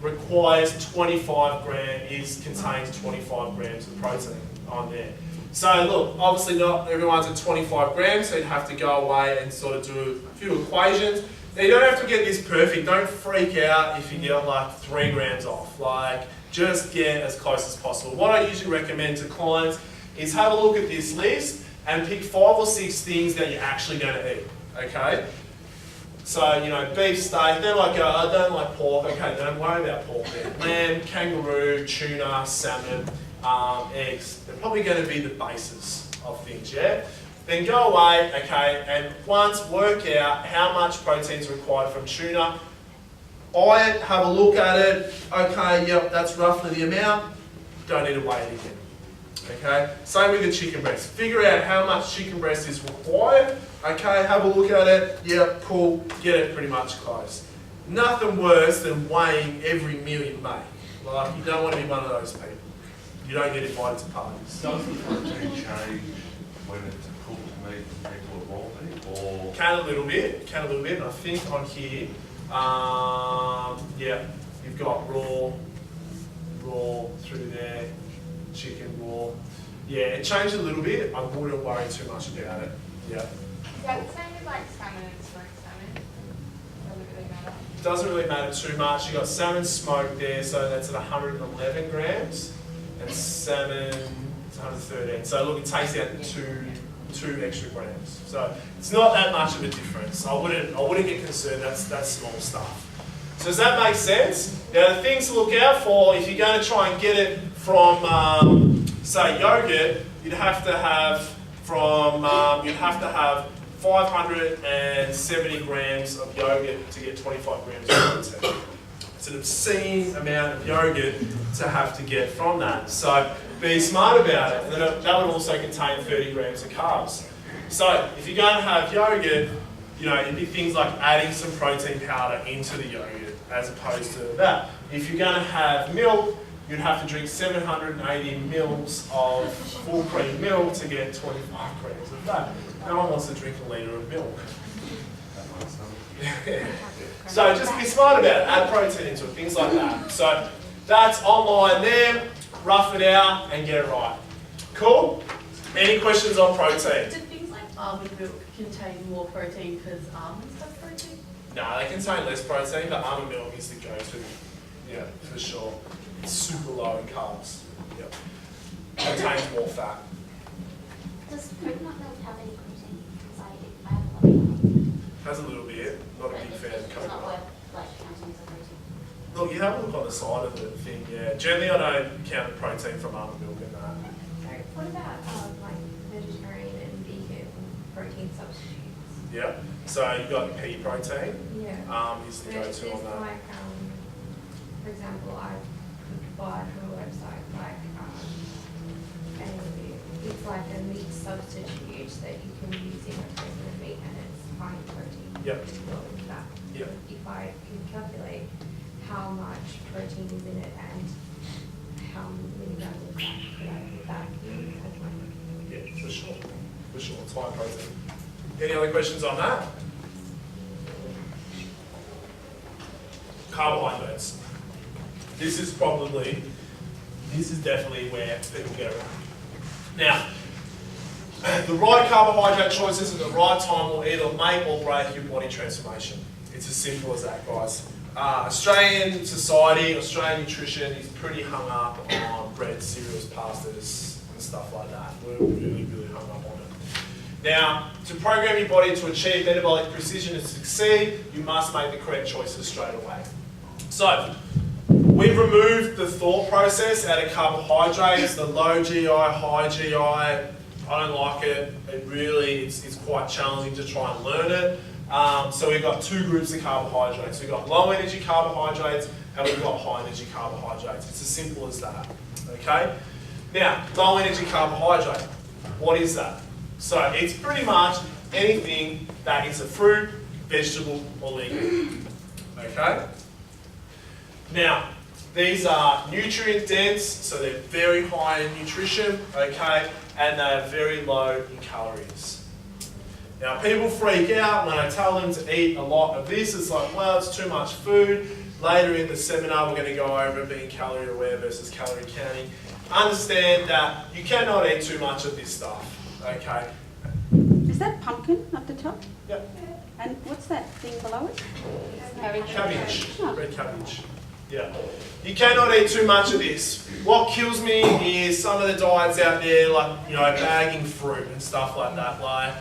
requires 25 grams, contains 25 grams of protein on there. So look, obviously not everyone's at 25 grams, so you'd have to go away and sort of do a few equations. Now you don't have to get this perfect, don't freak out if you get like 3 grams off. Like, just get as close as possible. What I usually recommend to clients is have a look at this list and pick 5 or 6 things that you're actually going to eat, okay? So, you know, beef steak, they're like, I don't like pork, okay, don't worry about pork then. Lamb, kangaroo, tuna, salmon, eggs, they're probably going to be the basis of things, yeah? Then go away, okay, and once work out how much protein is required from tuna. I have a look at it, okay, yep, that's roughly the amount, don't need to weigh it again. Okay, same with the chicken breast. Figure out how much chicken breast is required, okay, have a look at it, yep, cool, get it pretty much close. Nothing worse than weighing every meal you make. Like, you don't want to be one of those people. You don't get invited to parties. Does the protein change when it's cooked meat compared to a raw meat, or? Can a little bit, and I think on here, yeah, you've got raw through there, chicken raw. Yeah, it changed a little bit. I wouldn't worry too much about it. Yeah. Is that the same with like salmon and smoked salmon? Doesn't really matter. Doesn't really matter too much. You got salmon smoked there, so that's at 111 grams, and salmon is 113. So look, it takes out two extra grams. So it's not that much of a difference. I wouldn't get concerned. That's small stuff. So does that make sense? Now the things to look out for if you're going to try and get it from say yogurt, you'd have to have 570 grams of yogurt to get 25 grams of protein. It's an obscene amount of yogurt to have to get from that. So be smart about it. And then that would also contain 30 grams of carbs. So if you're going to have yogurt, you know, it'd be things like adding some protein powder into the yogurt as opposed to that. If you're going to have milk, you'd have to drink 780 mils of full cream milk to get 25 grams of fat. No one wants to drink a litre of milk. So just be smart about it, add protein into it, things like that. So that's online there, rough it out and get it right. Cool? Any questions on protein? Do things like almond milk contain more protein because almonds have protein? No, they contain less protein, but almond milk is the go-to. Yeah, for sure. It's super low in carbs. Yep. Contains more fat. Does coconut milk have any protein? Because I have a lot of that. Has a little bit, not a big fan of It's not coconut. worth like counting as a protein. Look, you have a look on the side of the thing, yeah. Generally I don't count the protein from almond milk in that. So what about like vegetarian and vegan protein substitutes? Yeah. So you've got pea protein, Yeah. is the There's go-to on that. like, for example, I bought from a website like, and it's like a meat substitute that you can use in a regular meat and it's high in protein. Yep. Low in fat. Yep. If I can calculate how much protein is in it and how many grams of fat, could I put that in as my Yeah, for sure. For sure, it's high protein. Any other questions on that? Carbohydrates. This is definitely where people get it wrong. Now, the right carbohydrate choices at the right time will either make or break your body transformation. It's as simple as that, guys. Australian society, Australian nutrition is pretty hung up on bread, cereals, pastas, and stuff like that. We're really, really hung up on it. Now, to program your body to achieve metabolic precision and succeed, you must make the correct choices straight away. So, we've removed the thought process out of carbohydrates, the low GI, high GI. I don't like it. It's quite challenging to try and learn it. So we've got two groups of carbohydrates. We've got low energy carbohydrates and we've got high energy carbohydrates. It's as simple as that. Okay? Now, low energy carbohydrate. What is that? So it's pretty much anything that is a fruit, vegetable, or legume. Okay? Now, these are nutrient dense, so they're very high in nutrition, okay, and they're very low in calories. Now, people freak out when I tell them to eat a lot of this. It's like, well, it's too much food. Later in the seminar, we're going to go over being calorie aware versus calorie counting. Understand that you cannot eat too much of this stuff, okay? Is that pumpkin up the top? Yep. And what's that thing below it? Cabbage, Oh. red cabbage. Yeah. You cannot eat too much of this. What kills me is some of the diets out there, like, you know, bagging fruit and stuff like that. Like,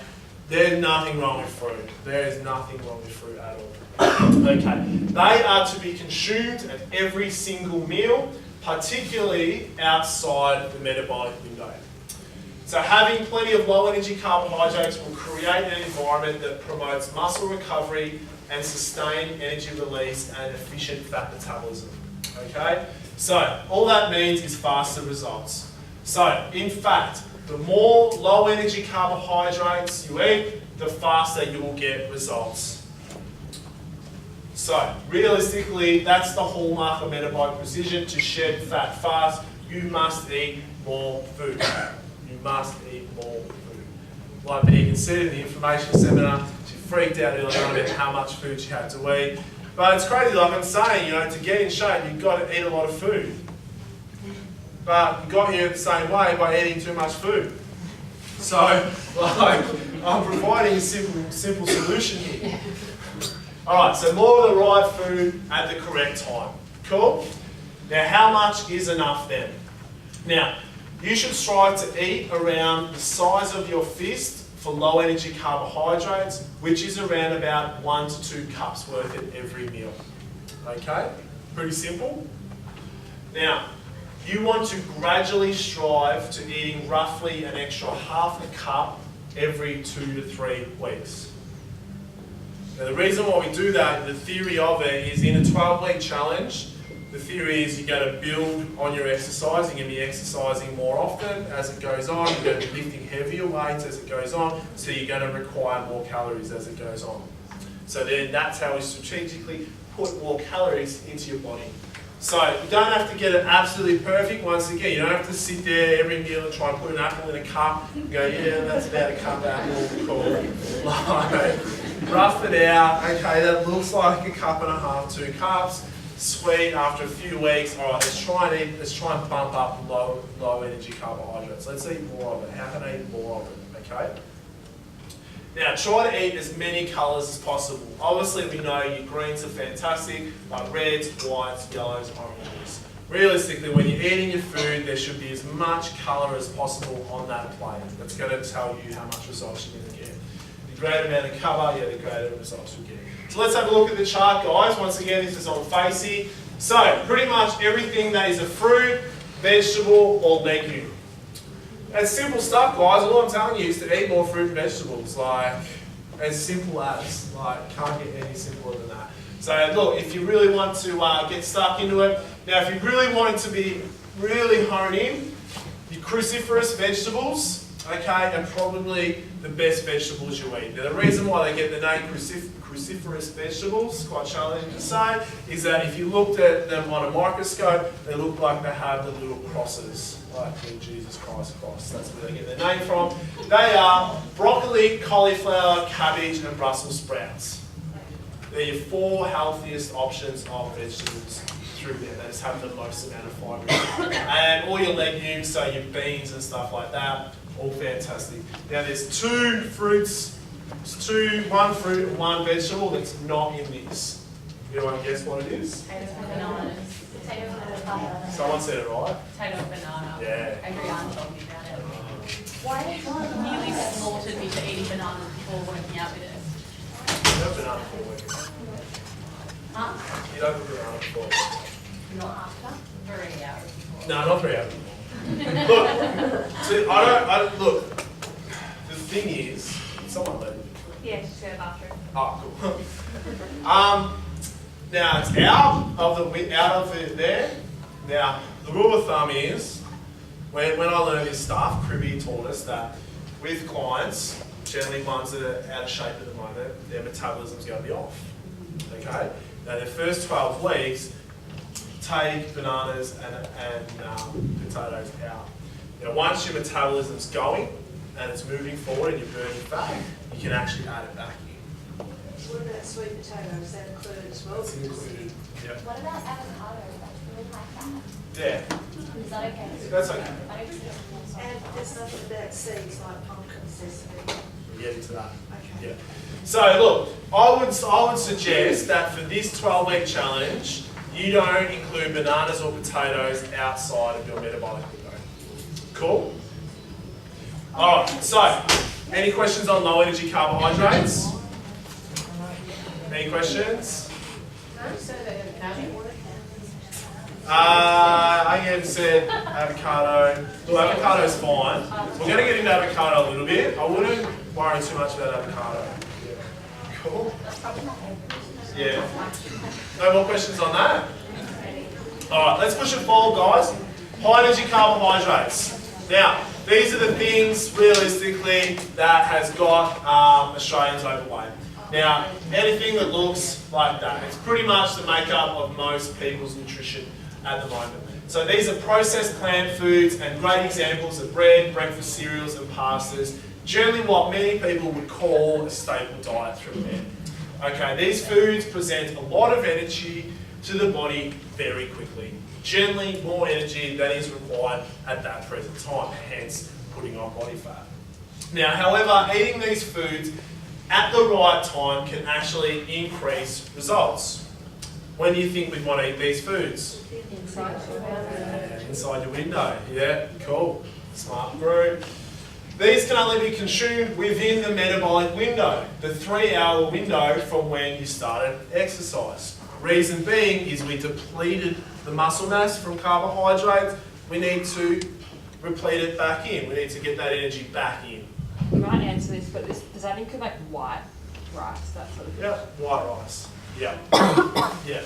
there's nothing wrong with fruit. There is nothing wrong with fruit at all. Okay. They are to be consumed at every single meal, particularly outside the metabolic window. So having plenty of low energy carbohydrates will create an environment that promotes muscle recovery and sustained energy release and efficient fat metabolism. Okay? So all that means is faster results. So in fact, the more low energy carbohydrates you eat, the faster you will get results. So realistically, that's the hallmark of metabolic precision. To shed fat fast, you must eat more food. You must eat more food. Like Megan said in the information seminar, she freaked out earlier on about how much food she had to eat. But it's crazy, like I'm saying, you know, to get in shape, you've got to eat a lot of food. But you got here the same way by eating too much food. So, like, I'm providing a simple solution here. Alright, so more of the right food at the correct time. Cool? Now, how much is enough then? Now, you should strive to eat around the size of your fist for low energy carbohydrates, which is around about 1 to 2 cups worth at every meal. Okay? Pretty simple. Now, you want to gradually strive to eating roughly an extra half a cup every 2 to 3 weeks. Now, the reason why we do that, the theory of it is in a 12-week challenge, the theory is you're going to build on your exercise. You're going to be exercising more often as it goes on. You're going to be lifting heavier weights as it goes on. So you're going to require more calories as it goes on. So then that's how we strategically put more calories into your body. So you don't have to get it absolutely perfect. Once again, you don't have to sit there every meal and try and put an apple in a cup and go, yeah, that's about a cup apple, cool. Like, rough it out. Okay, that looks like a cup and a half, 2 cups. Sweet. After a few weeks, all right, let's try and bump up low energy carbohydrates. Let's eat more of it. How can I eat more of it? Okay. Now, try to eat as many colours as possible. Obviously, we know your greens are fantastic, like reds, whites, yellows, oranges. Realistically, when you're eating your food, there should be as much colour as possible on that plate. That's going to tell you how much results you're going to get. The greater amount of colour, the greater results you'll get. So let's have a look at the chart, guys. Once again, this is on Facey. So, pretty much everything that is a fruit, vegetable, or legume. It's simple stuff, guys. All I'm telling you is to eat more fruit and vegetables. Like, as simple as. Like, can't get any simpler than that. So, look, if you really want to get stuck into it, now if you really want it to be really hone in, your cruciferous vegetables, okay, and probably the best vegetables you eat. Now, the reason why they get the name cruciferous vegetables, quite challenging to say, is that if you looked at them on a microscope, they look like they have the little crosses. Like the Jesus Christ cross, that's where they get their name from. They are broccoli, cauliflower, cabbage and Brussels sprouts. They're your 4 healthiest options of vegetables through there. They just have the most amount of fibre. And all your legumes, so your beans and stuff like that, all fantastic. Now there's 2 fruits, 1 fruit and 1 vegetable that's not in this. Anyone guess what it is? Bananas. Potato and banana. Someone said it right. Potato and banana. Yeah. Every aunt told me about it. Why did you nearly slaughtered me for eating bananas before working out with it? You have banana before working. Huh? You don't have banana before. Not after? 3 hours before. No, not 3 hours. Look, so look, the thing is, someone let me. Yeah, just go to the bathroom. Oh, cool. Now it's out of it there. Now the rule of thumb is, when I learned this stuff, Cribby taught us that with clients, generally ones that are out of shape at the moment, their metabolism's going to be off. Okay. Now their first 12 weeks, take bananas and potatoes out. Now once your metabolism's going and it's moving forward and you're burning fat, you can actually add it back in. What about sweet potato, is that included as well? It's included. Yep. What about avocado? That's really high fat. Yeah, Is that okay? that's okay. I don't think that's And there's nothing about seeds like pumpkin, sesame. We'll get into that. Okay. Yeah. So look, I would suggest that for this 12-week challenge, you don't include bananas or potatoes outside of your metabolic window. Cool? Alright, so, any questions on low energy carbohydrates? Any questions? I again said avocado. Well, avocado's fine. We're going to get into avocado a little bit. I wouldn't worry too much about avocado. Yeah. Cool? Yeah. No more questions on that? Alright, let's push it forward, guys. High energy carbohydrates. Now, these are the things, realistically, that has got Australians overweight. Now, anything that looks like that, it's pretty much the makeup of most people's nutrition at the moment. So these are processed plant foods and great examples of bread, breakfast cereals and pastas, generally what many people would call a staple diet through there. Okay, these foods present a lot of energy to the body very quickly. Generally more energy than is required at that present time, hence putting on body fat. Now, however, eating these foods at the right time can actually increase results. When do you think we'd want to eat these foods? Inside your window. Yeah, cool. Smart group. These can only be consumed within the metabolic window, the 3-hour window from when you started exercise. Reason being is we depleted the muscle mass from carbohydrates. We need to replete it back in. We need to get that energy back in. You might answer this, but does that include like white rice, that sort of thing? Yeah, white rice. Yeah. Yeah.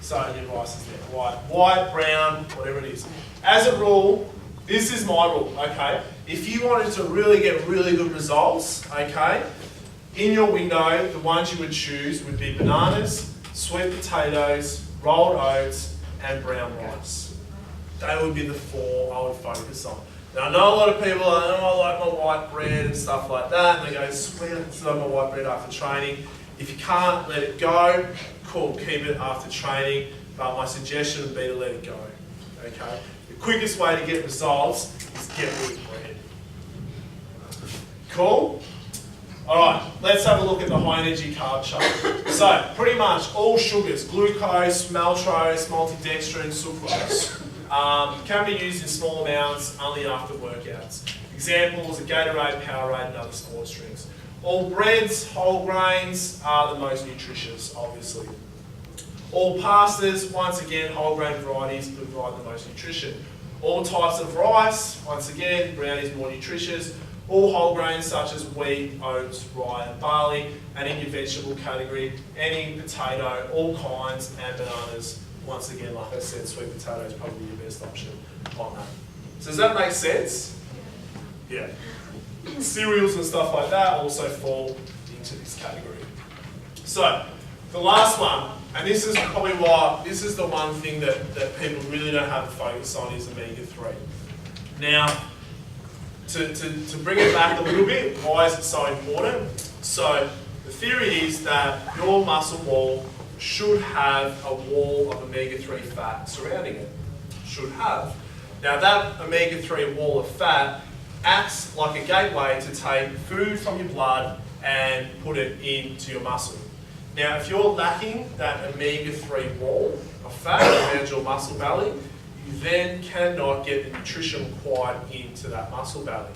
So your rice is there. White, brown, whatever it is. As a rule, this is my rule, okay? If you wanted to really get really good results, okay, in your window, the ones you would choose would be bananas, sweet potatoes, rolled oats, and brown rice. They would be the 4 I would focus on. Now I know a lot of people are, oh, I like my white bread and stuff like that, and they go, sweet, I still have my white bread after training. If you can't let it go, cool, keep it after training, but my suggestion would be to let it go, okay? The quickest way to get results is get wheat bread. Cool? Alright, let's have a look at the high energy carb chart. So, pretty much all sugars, glucose, maltose, maltodextrin, sucrose, can be used in small amounts only after workouts. Examples are Gatorade, Powerade, and other sports drinks. All breads, whole grains are the most nutritious, obviously. All pastas, once again, whole grain varieties provide the most nutrition. All types of rice, once again, brown is more nutritious. All whole grains such as wheat, oats, rye and barley, and in your vegetable category, any potato, all kinds, and bananas. Once again, like I said, sweet potato is probably your best option on that. So does that make sense? Yeah. Cereals and stuff like that also fall into this category. So, the last one, and this is probably why, this is the one thing that people really don't have a focus on, is omega-3. Now, to bring it back a little bit, why is it so important? So, the theory is that your muscle wall should have a wall of omega-3 fat surrounding it. Should have. Now, that omega-3 wall of fat acts like a gateway to take food from your blood and put it into your muscle. Now, if you're lacking that omega-3 wall of fat around your muscle belly, you then cannot get the nutrition required into that muscle belly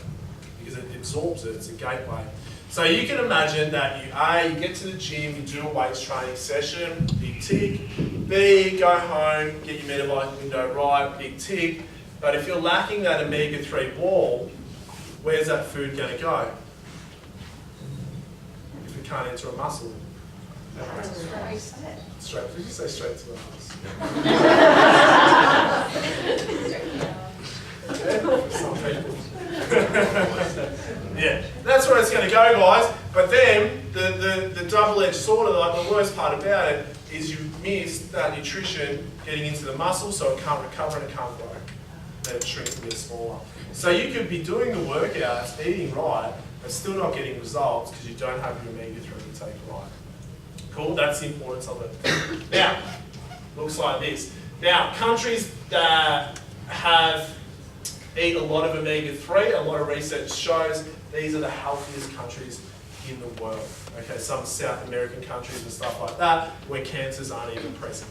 because it absorbs it, it's a gateway. So you can imagine that you get to the gym, you do a weights training session, big tick. B, go home, get your metabolic window right, big tick. But if you're lacking that omega-3 wall, where's that food going to go? If it can't enter a muscle. Straight. Did you say straight to the house? Some people. Yeah, that's where it's going to go, guys. But then the double-edged sword, like the worst part about it, is you miss that nutrition getting into the muscle, so it can't recover and it can't grow. And it shrinks and gets smaller. So you could be doing the workouts, eating right, but still not getting results because you don't have your omega-3 intake right. Cool, that's the importance of it. Now, looks like this. Now, countries that eat a lot of omega-3, a lot of research shows these are the healthiest countries in the world. Okay, some South American countries and stuff like that, where cancers aren't even present.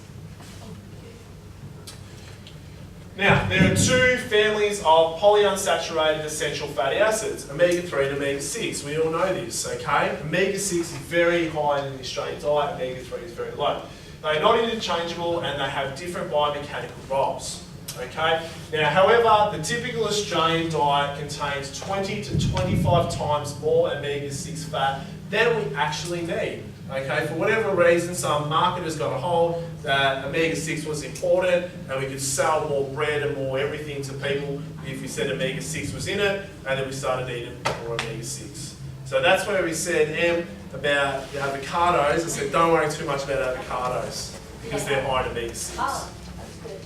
Now, there are 2 families of polyunsaturated essential fatty acids, omega-3 and omega-6. We all know this, okay? Omega-6 is very high in the Australian diet, omega-3 is very low. They're not interchangeable and they have different biomechanical roles, okay? Now, however, the typical Australian diet contains 20 to 25 times more omega-6 fat than we actually need. Okay, for whatever reason, some marketers got a hold that omega-6 was important and we could sell more bread and more everything to people if we said omega-6 was in it, and then we started eating more omega-6. So that's where we said, about the avocados, I said don't worry too much about avocados because they're high in omega-6. Oh, that's good.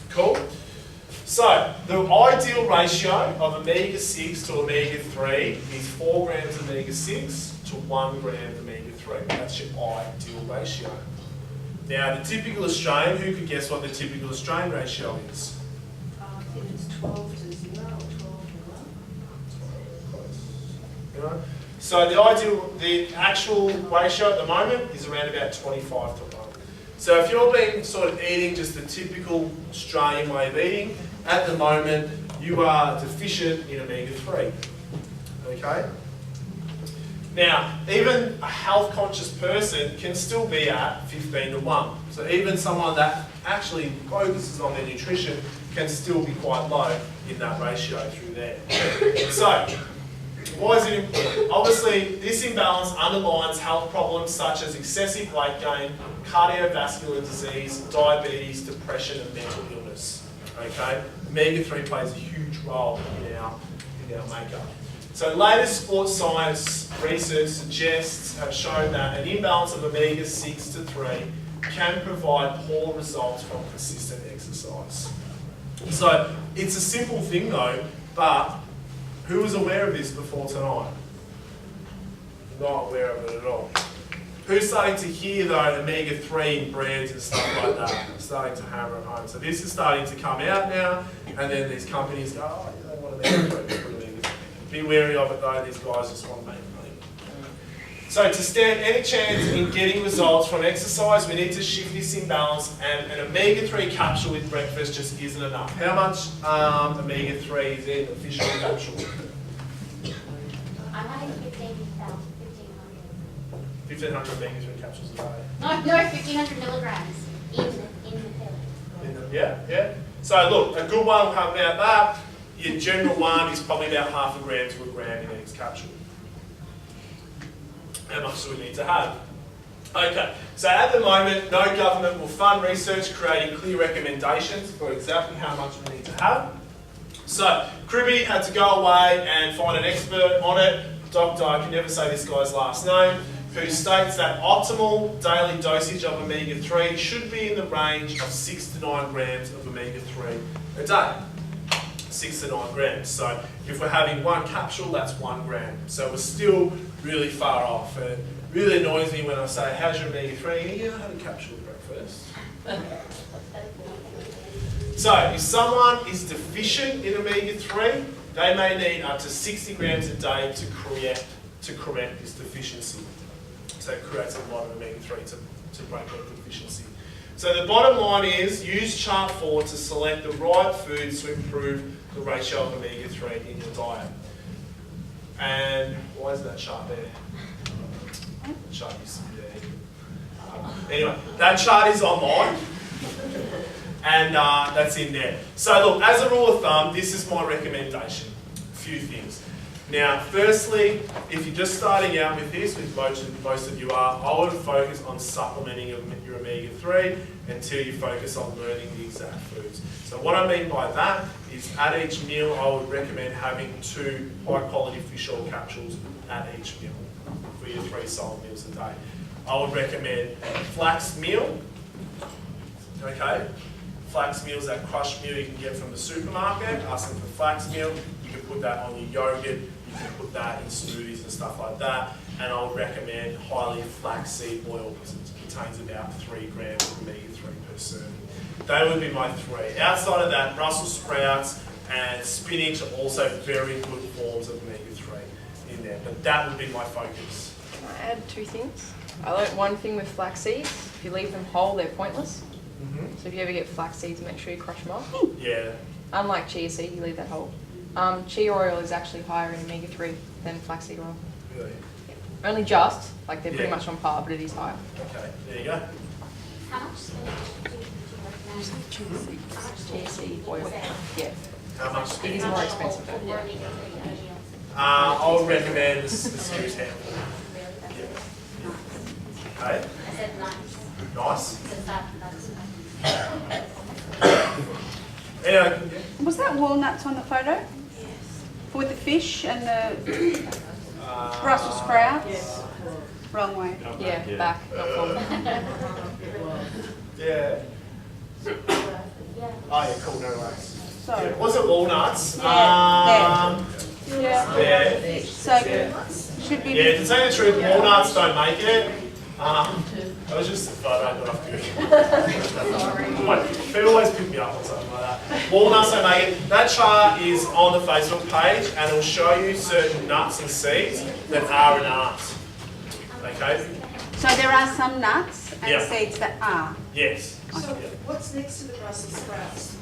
Cool? So, the ideal ratio of omega-6 to omega-3 is 4 grams of omega-6 to 1 gram of omega-3. That's your ideal ratio. Now, the typical Australian, who could guess what the typical Australian ratio is? I think it's 12 to 0 or 12 to 1. You know? So the actual ratio at the moment is around about 25 to 1. So if you're being sort of eating just the typical Australian way of eating, at the moment you are deficient in omega-3. Okay? Now, even a health conscious person can still be at 15 to 1. So even someone that actually focuses on their nutrition can still be quite low in that ratio through there. So, why is it important? Obviously, this imbalance underlines health problems such as excessive weight gain, cardiovascular disease, diabetes, depression, and mental illness. Okay? Omega-3 plays a huge role in our makeup. So latest sports science research have shown that an imbalance of omega-6 to 3 can provide poor results from consistent exercise. So it's a simple thing though, but who was aware of this before tonight? Not aware of it at all. Who's starting to hear though omega-3 in breads and stuff like that? Starting to hammer it home. So this is starting to come out now, and then these companies go, oh, you don't want omega-3. Be wary of it though, these guys just want to make money. So to stand any chance in getting results from exercise, we need to shift this imbalance, and an omega-3 capsule with breakfast just isn't enough. How much omega-3 is in a fish oil capsule? I'm having 1,500. 1,500 omega-3 capsules a day. No, 1,500 milligrams in the pill. Yeah. So look, a good one will have about that. Your general one is probably about 0.5 gram to 1 gram in each capsule. How much do we need to have? Okay, so at the moment, no government will fund research creating clear recommendations for exactly how much we need to have. So, Kribby had to go away and find an expert on it, Dr. I can never say this guy's last name, who states that optimal daily dosage of omega-3 should be in the range of 6 to 9 grams of omega-3 a day. 6 to 9 grams. So if we're having 1 capsule, that's 1 gram. So we're still really far off. And it really annoys me when I say, how's your omega-3? Yeah, I had a capsule at breakfast. So if someone is deficient in omega-3, they may need up to 60 grams a day to correct this deficiency. So it creates a lot of omega-3 to break that deficiency. So the bottom line is, use chart 4 to select the right foods to improve the ratio of omega-3 in your diet. And why is that chart there? The chart used to be there. Anyway, that chart is online. And that's in there. So look, as a rule of thumb, this is my recommendation. A few things. Now, firstly, if you're just starting out with this, which most of you are, I would focus on supplementing your omega-3 until you focus on learning the exact foods. So what I mean by that is at each meal, I would recommend having 2 high-quality fish oil capsules at each meal for your 3 solid meals a day. I would recommend flax meal, okay? Flax meal is that crushed meal you can get from the supermarket. Ask them for flax meal. You can put that on your yogurt. You can put that in smoothies and stuff like that. And I would recommend highly flaxseed oil because it contains about 3 grams of omega-3 per serving. They would be my 3. Outside of that, Brussels sprouts and spinach are also very good forms of omega-3 in there. But that would be my focus. Can I add 2 things? I learnt one thing with flax seeds. If you leave them whole, they're pointless. So if you ever get flax seeds, make sure you crush them off. Yeah. Unlike chia seed, you leave that whole. Chia oil is actually higher in omega-3 than flaxseed oil. Really? Only just, like they're pretty much on par, but it is higher. Okay, there you go. How much spinach do you recommend? Chia seed oil. Yeah. How much It is spinach? more expensive though. Yeah. I would recommend the serious handful. Yeah. Okay. I said nice. Nice. Because that's Yeah. Was that walnuts on the photo? Yes. With the fish and the Brussels sprouts? Yes. Wrong way. Yeah, back, not forward. Yeah. yeah. Oh yeah, cool, no worries. So, Yeah. Was it walnuts? Yeah. Yeah. So, should be... Yeah, to tell you the truth, walnuts don't make it. That was just a photo I got off Google. People always pick me up on something like that. Walnuts don't make it. That chart is on the Facebook page and it'll show you certain nuts and seeds that are an art. Okay? So there are some nuts and Yeah. seeds that are. Yes. So what's next to the Brussels sprouts?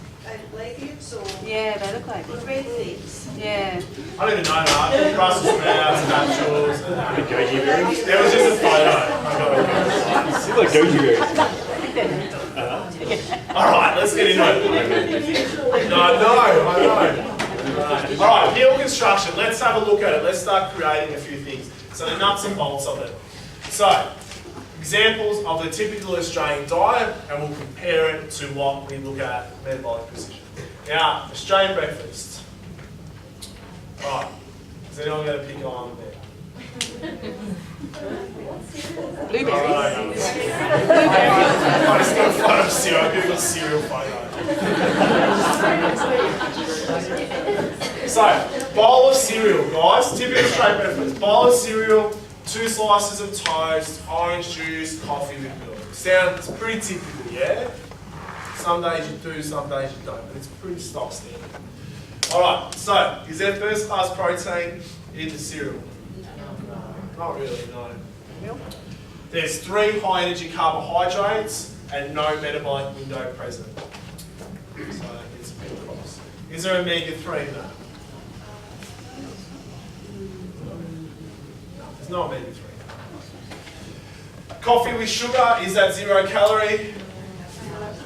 Legumes or Yeah, they look like the red things? Yeah. I don't even know that. Brussels sprouts, capsules, and goji berries. There was just a photo. I got it. Seems like goji berries. Alright, let's get into it. No, I know. Alright, meal construction. Let's have a look at it. Let's start creating a few things. So the nuts and bolts of it. So, examples of the typical Australian diet, and we'll compare it to what we look at metabolic precision. Now, Australian breakfast. Right. Is anyone going to pick on there? Blueberries. I just got a photo of cereal. Google cereal photo. So, bowl of cereal, guys. Typical straight breakfast. Bowl of cereal, 2 slices of toast, orange juice, coffee with milk. Sounds pretty typical, yeah? Some days you do, some days you don't, but it's pretty stock standard. Alright, so, is there first class protein in the cereal? No. Not really, no. There's 3 high energy carbohydrates and no metabolic window present. So it's a bit cross. Is there omega-3 in that? No, there's no omega-3. Coffee with sugar, is that 0 calorie?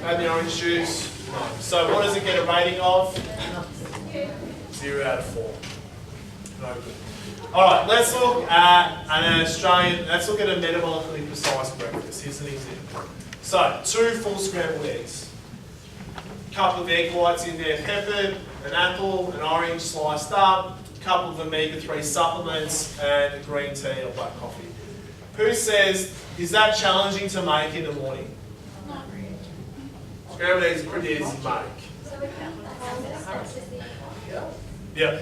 Add the orange juice? No. So what does it get a rating of? 0 out of 4. No good. Alright, let's look at let's look at a metabolically precise breakfast. Here's an example. So, 2 full scrambled eggs. Couple of egg whites in there peppered, an apple, an orange sliced up, couple of omega-3 supplements, and a green tea or black coffee. Who says, is that challenging to make in the morning? Not really. Scrambled eggs are pretty easy to make. Yeah.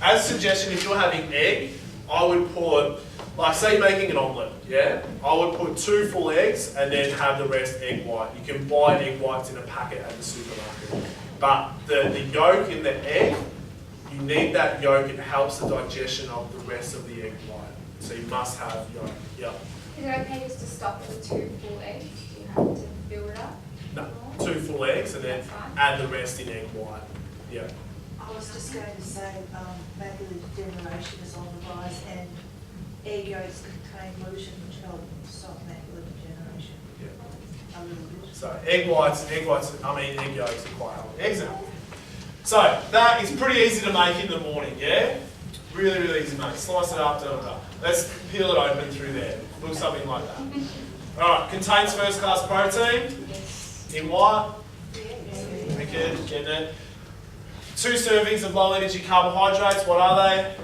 As a suggestion, if you're having egg, I would put, like say you're making an omelette, yeah? I would put 2 full eggs and then have the rest egg white. You can buy egg whites in a packet at the supermarket. But the yolk in the egg, you need that yolk, it helps the digestion of the rest of the egg white. So you must have yolk, yeah. Is it okay just to stop at the 2 full eggs? Do you have to build it up? No, 2 full eggs and then add the rest in egg white, yeah. I was just going to say, macular degeneration is on the rise, and egg yolks contain gluten, which help stop macular degeneration. Yeah. A little bit. So egg yolks are quite healthy. Eggs are healthy. So that is pretty easy to make in the morning, yeah? Really, really easy to make. Slice it up, da. Let's peel it open through there. Looks something like that. Alright, contains first class protein. In what? Wicked, getting it. 2 servings of low energy carbohydrates, what are they?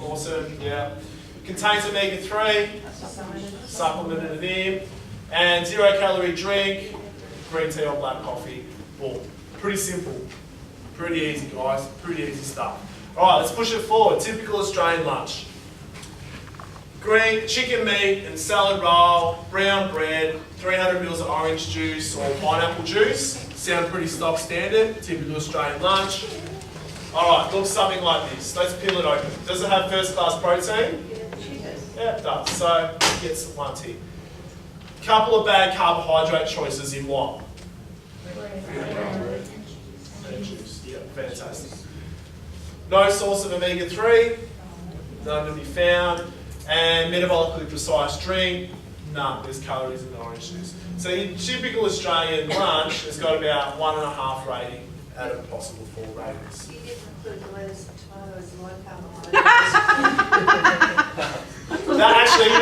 Awesome, yeah. Contains omega-3, supplemented in, and 0 calorie drink, green tea or black coffee. Boom. Pretty simple. Pretty easy, guys. Pretty easy stuff. Alright, let's push it forward. Typical Australian lunch. Green chicken meat and salad roll, brown bread, 300 ml of orange juice or pineapple juice. Sound pretty stock standard, typical Australian lunch. Alright, looks something like this. Let's peel it open. Does it have first class protein? Yeah, it does. So, it gets 1 tick. Couple of bad carbohydrate choices in what? And juice. Yeah, fantastic. No source of omega-3, none to be found. And metabolically precise drink, none. There's calories in the orange juice. So your typical Australian lunch has got about 1.5 rating out of possible 4 ratings. You didn't include lettuce and tomatoes and low carbohydrates. That actually, you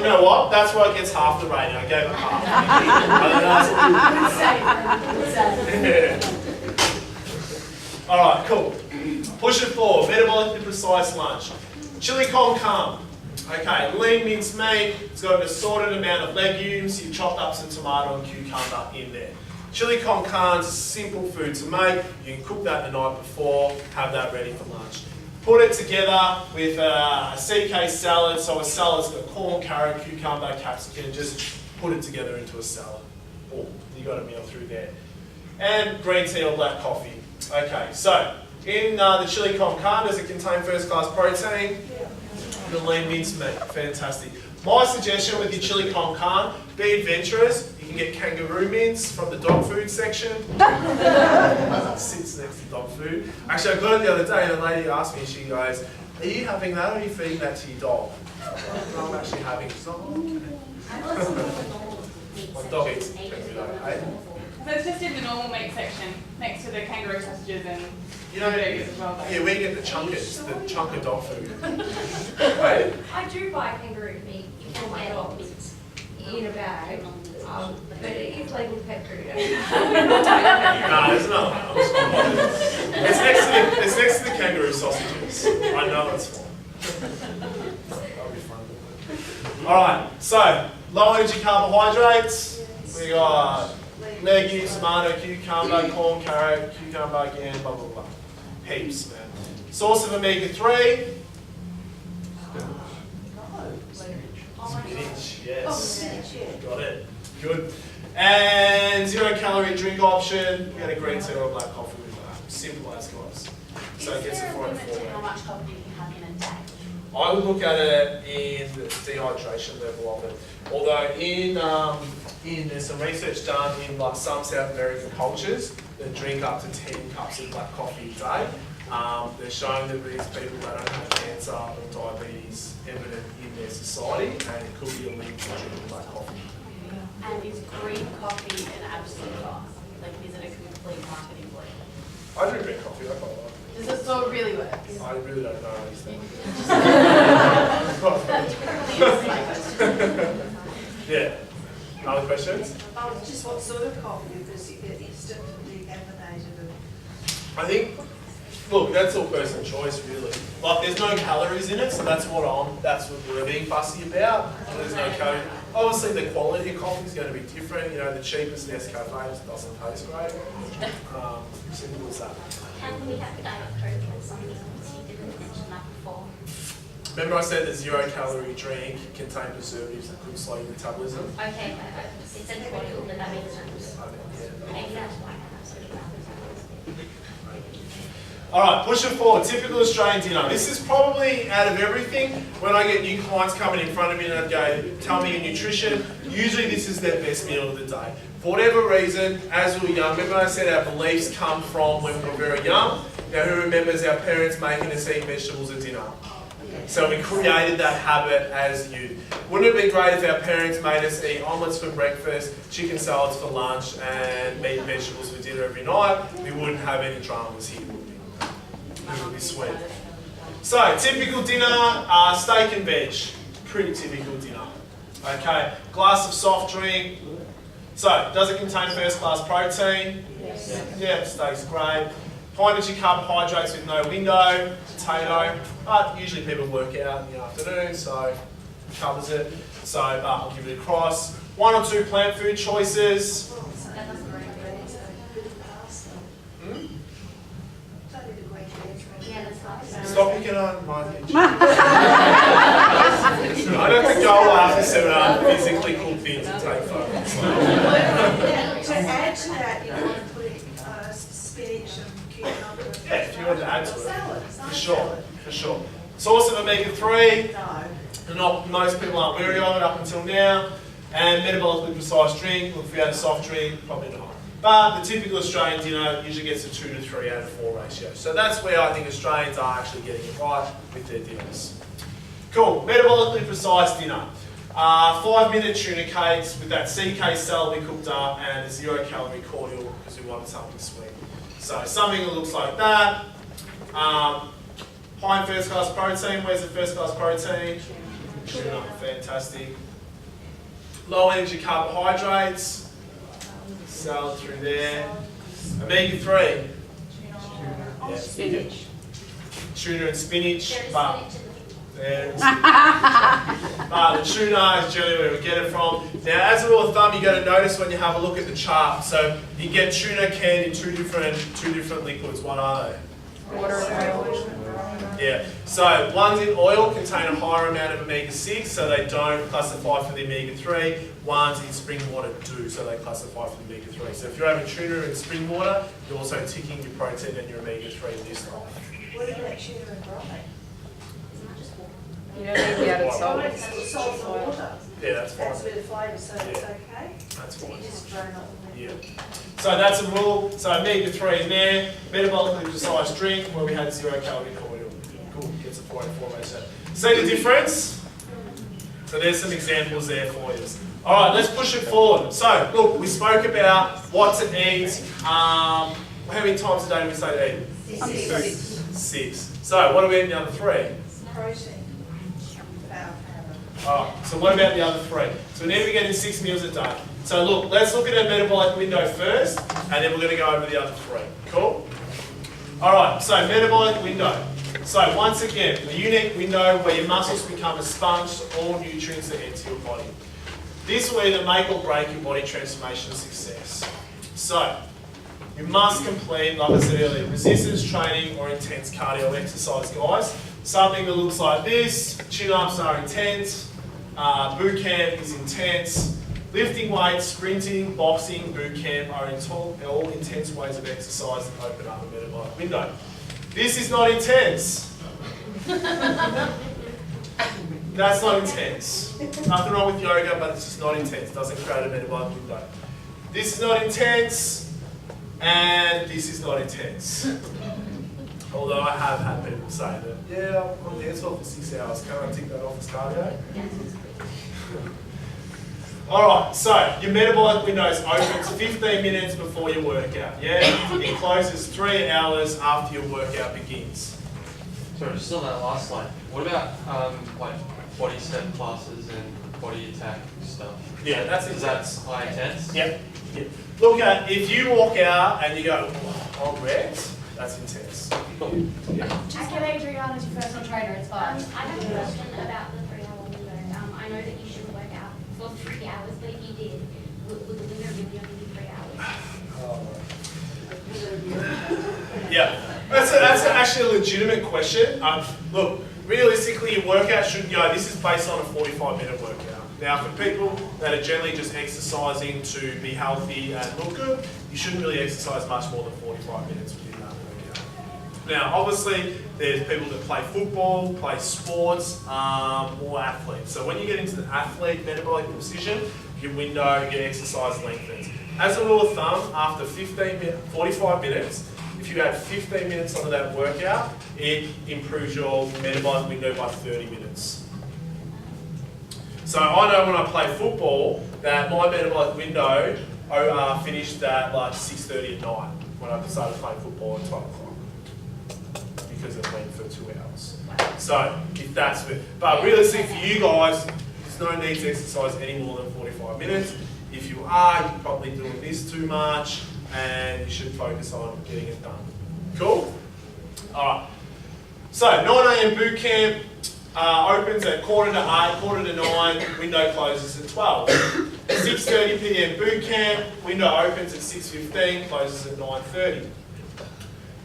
know what? That's why it gets half the rating. I gave it half. Yeah. Alright, cool. Push it forward. Metabolically precise lunch. Chili con carne. Okay, lean minced meat, it's got an assorted amount of legumes, you've chopped up some tomato and cucumber in there. Chili con carne is a simple food to make, you can cook that the night before, have that ready for lunch. Put it together with a CK salad, so a salad's got corn, carrot, cucumber, capsicum, just put it together into a salad. Oh, you got a meal through there. And green tea or black coffee. Okay, so in the chili con carne, does it contain first class protein? The lean minced meat, fantastic. My suggestion with your chili con carne, be adventurous. You can get kangaroo mince from the dog food section. It sits next to dog food. Actually, I got it the other day and a lady asked me, she goes, are you having that or are you feeding that to your dog? No, I'm actually having it. She's like, oh, okay. My dog eats kangaroo, eh? So it's just in the normal meat section, next to the kangaroo sausages and burgers as well. Yeah, we get the chunkers, the chunker dog food. Right? I do buy kangaroo meat for my dogs in a bag, but it is labelled pet food. No, there's another one. It's next to the kangaroo sausages. I know it's fine. Alright, so low energy carbohydrates. We got legumes, tomato, cucumber, corn, carrot, cucumber again, blah blah blah. Heaps, man. Source of omega-3. Spinach, yes. Got it. Good. And 0 calorie drink option. We had a green tea or a black coffee with that. Simple as, guys. So it gets it for Is there a limit to how much coffee you can have in a day? I would look at it in the dehydration level of it. Although there's some research done in like some South American cultures that drink up to 10 cups of black coffee a day. They're showing that these people that don't have cancer or diabetes evident in their society, and it could be a link to drinking black coffee. And is green coffee an absolute loss? Like, is it a complete marketing blend? I drink green coffee, I quite like it. Does it so really work? I really don't know anything. Yeah. Other questions? Just what sort of coffee, because you get instant decaffeinated. I think, look, that's all personal choice really. Like there's no calories in it, so that's what we're being fussy about. There's no calories. Obviously the quality of coffee is going to be different. You know, the cheapest Nescafe just doesn't taste great. Simple as that. Can we have Diet Coke or something? You didn't mention that before. Remember I said the 0 calorie drink contained preservatives that could slow your metabolism? Okay, but it's a cordial, but that makes sense. Maybe that's why I have so many Alright, push it forward. Typical Australian dinner. This is probably, out of everything, when I get new clients coming in front of me and I go, tell me your nutrition, usually this is their best meal of the day. For whatever reason, as we were young, remember I said our beliefs come from when we were very young? Now who remembers our parents making us eat vegetables at dinner? So we created that habit as youth. Wouldn't it be great if our parents made us eat omelettes for breakfast, chicken salads for lunch, and meat and vegetables for dinner every night? We wouldn't have any dramas here, would we? It would be sweet. So, typical dinner, steak and veg. Pretty typical dinner. Okay, glass of soft drink. So, does it contain first class protein? Yes. Yeah, steak's great. High energy carbohydrates with no window, potato, but usually people work out in the afternoon, so covers it. So I'll give it a cross. 1 or 2 plant food choices. Stop picking on my picture. I don't think go after seminar physically cool things and take photos. To add to that, you want to put spinach and cucumber. Yeah, if you want to add to it. Salad. For sure, for sure. Source of omega-3. No. Most people aren't wary of it up until now. And metabolically precise drink. Look, if you had a soft drink, probably not. But the typical Australian dinner usually gets a 2 to 3 out of 4 ratio. So that's where I think Australians are actually getting it right with their dinners. Cool, metabolically precise dinner. 5-minute tuna cakes with that CK celery cooked up and a 0 calorie cordial because we wanted something sweet. So something that looks like that. High in first class protein. Where's the first class protein? Tuna, fantastic. Low energy carbohydrates. Salad through there. Omega-3. Yeah. Spinach. Tuna and spinach. But the tuna is generally where we get it from. Now, as a rule of thumb, you got to notice when you have a look at the chart. So you get tuna canned in two different liquids. What are they? Water and oil. Yeah. So ones in oil contain a higher amount of omega-6, so they don't classify for the omega-3. Ones in spring water do, so they classify for the omega-3. So if you're having tuna in spring water, you're also ticking your protein and your omega-3 list off. What about tuna and brine? Isn't that just water? You don't need the added salt. That's salt and water. Yeah, that's fine. That's a bit of flavour, so it's okay. That's So you fine. just drain off the Yeah. So that's a rule. So omega-3 in there. Metabolically precise drink where we had 0 calorie cordial. Cool. Gets a 4.4 ratio. See the difference? So there's some examples there for you. All right, let's push it forward. So look, we spoke about what to eat. How many times a day do we say to eat? 6. So what are we eating the other 3? protein. Alright, so what about the other 3? So we need to be getting 6 meals a day. So look, let's look at our metabolic window first, and then we're going to go over the other 3. Cool? Alright, so metabolic window. So once again, a unique window where your muscles become a sponge to all nutrients that enter your body. This will either make or break your body transformation success. So, you must complete, like I said earlier, resistance training or intense cardio exercise, guys. Something that looks like this. Chin-ups are intense. Boot camp is intense. Lifting weights, sprinting, boxing, boot camp are all intense ways of exercise that open up a metabolic window. This is not intense. That's not intense. Nothing wrong with yoga, but it's just not intense. It doesn't create a metabolic window. This is not intense, and this is not intense. Although I have had people say that, yeah, I'm on dance floor for 6 hours. Can I tick that off as cardio? Alright, so your metabolic window opens 15 minutes before your workout, yeah? It closes 3 hours after your workout begins. Sorry, just on that last slide, what about like body step classes and body attack stuff? Yeah, that's Because that's high intense? Yep. Look at, if you walk out and you go, oh, I'm wrecked, that's intense. Yeah. Just get Adriana as your personal trainer, it's fine. I have a question about the 3 hour window. I know that you shouldn't work out for 3 hours, but if you did, would the window really only be 3 hours? Yeah, that's actually a legitimate question. Look, realistically, your workout should go, this is based on a 45-minute workout. Now, for people that are generally just exercising to be healthy and look good, you shouldn't really exercise much more than 45 minutes within that workout. Now, obviously, there's people that play football, play sports, or athletes. So when you get into the athlete metabolic position, your window, your exercise lengthens. As a rule of thumb, after 45 minutes, if you add 15 minutes onto that workout, it improves your metabolic window by 30 minutes. So I know when I play football that my metabolic window finished at like 6:30 at night when I started playing football at 12 o'clock because it went for 2 hours. So if that's it, but realistically for you guys, there's no need to exercise any more than 45 minutes. If you are, you're probably doing this too much, and you should focus on getting it done. Cool? Alright. So 9 AM boot camp opens at 8:45, 8:45 to 9, window closes at 12. 6:30 PM boot camp, window opens at 6:15, closes at 9:30.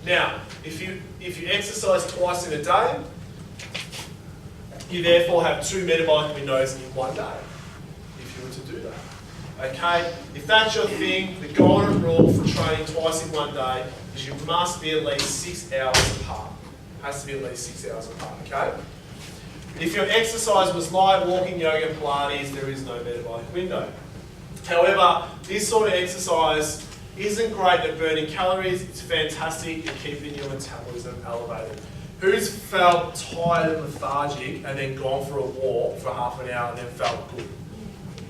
Now, if you exercise twice in a day, you therefore have 2 metabolic windows in one day, if you were to do that. Okay, if that's your thing, the golden rule for training twice in one day is you must be at least 6 hours apart. It has to be at least 6 hours apart, okay? If your exercise was light, walking, yoga, Pilates, there is no metabolic window. However, this sort of exercise isn't great at burning calories, it's fantastic at keeping your metabolism elevated. Who's felt tired and lethargic and then gone for a walk for half an hour and then felt good?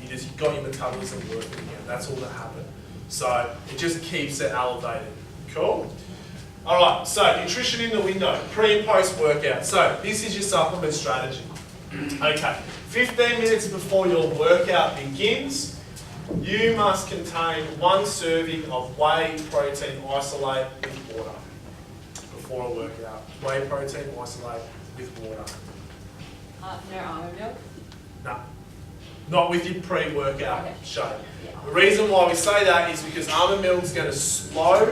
You just got your metabolism working again. That's all that happened. So it just keeps it elevated. Cool? Alright, so nutrition in the window, pre and post workout. So this is your supplement strategy. Okay, 15 minutes before your workout begins, you must contain 1 serving of whey protein isolate with water before a workout. Whey protein isolate with water. No almond milk? No. Not with your pre-workout shake. The reason why we say that is because almond milk is going to slow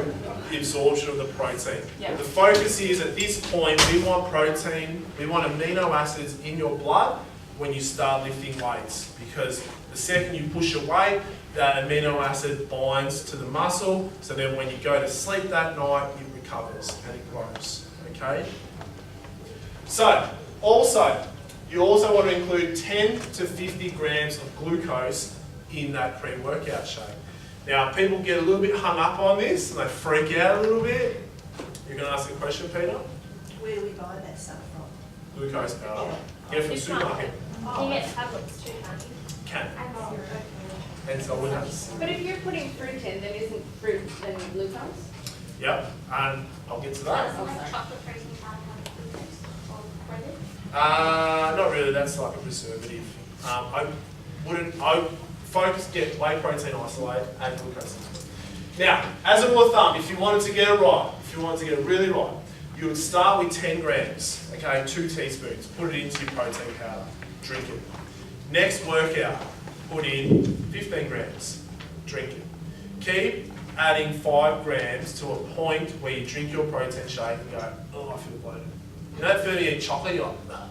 the absorption of the protein. Yeah. The focus is at this point, we want protein, we want amino acids in your blood when you start lifting weights, because the second you push your weight, that amino acid binds to the muscle, so then when you go to sleep that night, it recovers and it grows. Okay? So, you also want to include 10 to 50 grams of glucose in that pre-workout shake. Now, people get a little bit hung up on this and they freak out a little bit. You're going to ask a question, Peter? Where do we buy that stuff from? Glucose powder. Get it from the supermarket. You get tablets too, can't you? Can. Oh, And so we have. But if you're putting fruit in, then isn't fruit then glucose? Yep, and I'll get to that. Does like chocolate protein powder have glucose or credit? Not really, that's like a preservative. I get whey protein isolate and glucose into it. Now, as a rule of thumb, if you wanted to get it right, if if you want to get it really right, you would start with 10 grams, okay, 2 teaspoons, put it into your protein powder, drink it. Next workout, put in 15 grams, drink it. Keep adding 5 grams to a point where you drink your protein shake and go, oh, I feel bloated. You know that feeling you eat chocolate, you're like, nah.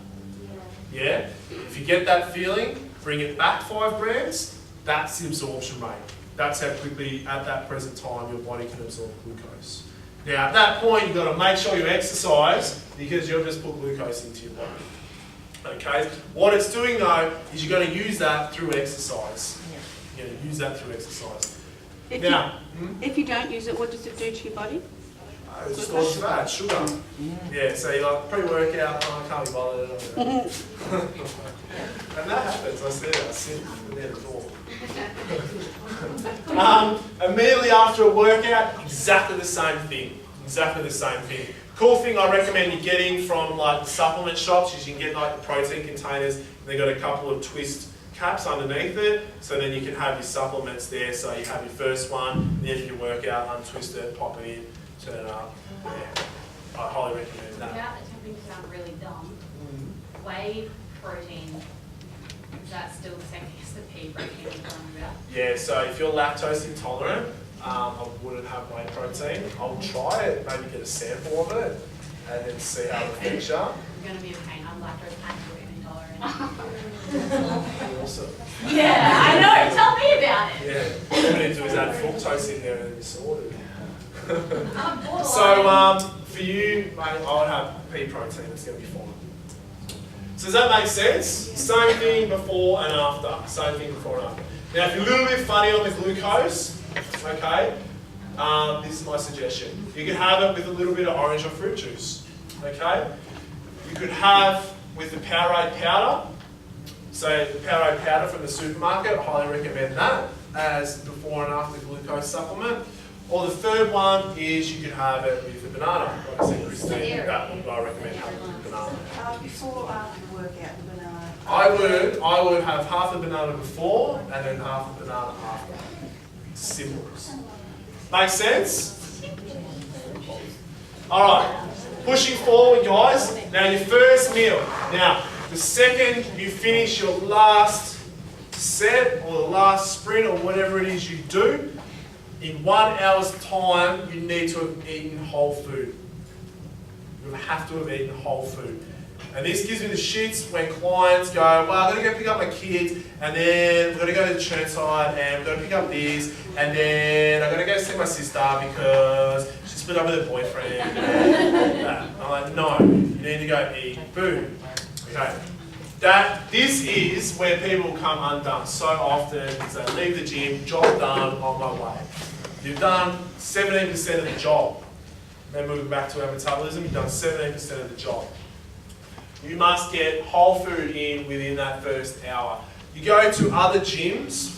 Yeah? If you get that feeling, bring it back 5 grams, that's the absorption rate. That's how quickly, at that present time, your body can absorb glucose. Now, at that point, you've got to make sure you exercise because you'll just put glucose into your body. Okay? What it's doing, though, is you're going to use that through exercise. You're going to use that through exercise. If you don't use it, what does it do to your body? It stores fat, sugar. Yeah, so you're like, pre-workout, oh, I can't be bothered. And that happens, I said it, I sit near the door. Immediately after a workout, exactly the same thing. Exactly the same thing. Cool thing I recommend you getting from like the supplement shops is you can get like the protein containers, and they've got a couple of twist caps underneath it, so then you can have your supplements there, so you have your first one, and then if you work out, untwist it, pop it in, turn it up. Yeah, I highly recommend that. Without attempting to sound really dumb, whey protein, is that still the same thing as the pea protein you're talking about? Yeah, so if you're lactose intolerant, I wouldn't have whey protein. I'll try it, maybe get a sample of it, and then see how it affects you. I'm going to be a pain, I'm lactose intolerant. Awesome. Yeah, I know, tell me about it. Yeah, all you need to do is add fructose in there and you're sorted. I'm borderline. So for you, mate, I would have pea protein, it's going to be fine. So does that make sense? Same thing before and after. Same thing before and after. Now if you're a little bit funny on the glucose, okay, this is my suggestion. You can have it with a little bit of orange or fruit juice, okay? You could have with the Powerade powder. So the Powerade powder from the supermarket, I highly recommend that as before and after glucose supplement. Or the third one is you could have it with the banana. Like I said, Christine, that one I recommend having with the banana. Before or after the workout, the banana? I would have half the banana before and then half the banana after. Simple. Make sense? Alright, pushing forward guys. Now your first meal. Now, the second you finish your last set or the last sprint or whatever it is you do, in 1 hour's time, you need to have eaten whole food. You have to have eaten whole food. And this gives me the shits when clients go, well, I've got to go pick up my kids, and then we've got to go to the church-side, and we've got to pick up this, and then I've got to go see my sister because she split up with her boyfriend. And that. I'm like, no, you need to go eat food. Okay. This is where people come undone so often is they leave the gym, job done, on my way. You've done 17% of the job. Then moving back to our metabolism, you've done 17% of the job. You must get whole food in within that first hour. You go to other gyms,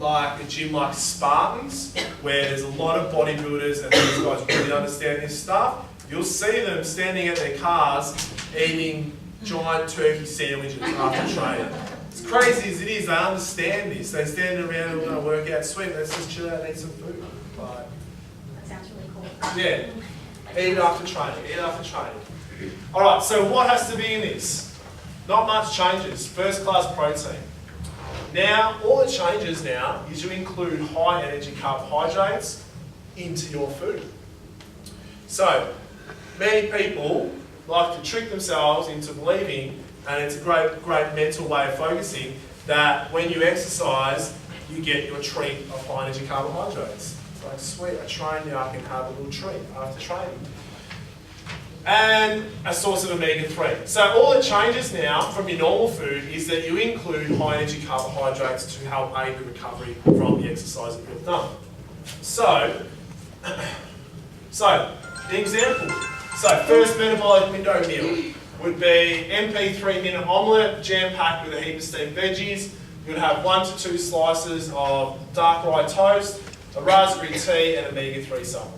like a gym like Spartans, where there's a lot of bodybuilders and these guys really understand this stuff. You'll see them standing at their cars eating giant turkey sandwiches after training. As crazy as it is, they understand this. They stand around and want to work out, sweet, let's just chill out and eat some food. Like, That sounds really cool. yeah, eat after training, eat after training. Alright, so what has to be in this? Not much changes. First class protein. Now, all that changes now is you include high energy carbohydrates into your food. So, many people like to trick themselves into believing, and it's a great mental way of focusing, that when you exercise, you get your treat of high energy carbohydrates. It's like, sweet, I train now, I can have a little treat after training. And a source of omega-3. So all that changes now from your normal food is that you include high energy carbohydrates to help aid the recovery from the exercise that you've done. So the example. So first metabolic window meal would be MP 3-minute omelette, jam-packed with a heap of steamed veggies. You would have 1 to 2 slices of dark rye toast, a raspberry tea, and omega-3 supplement.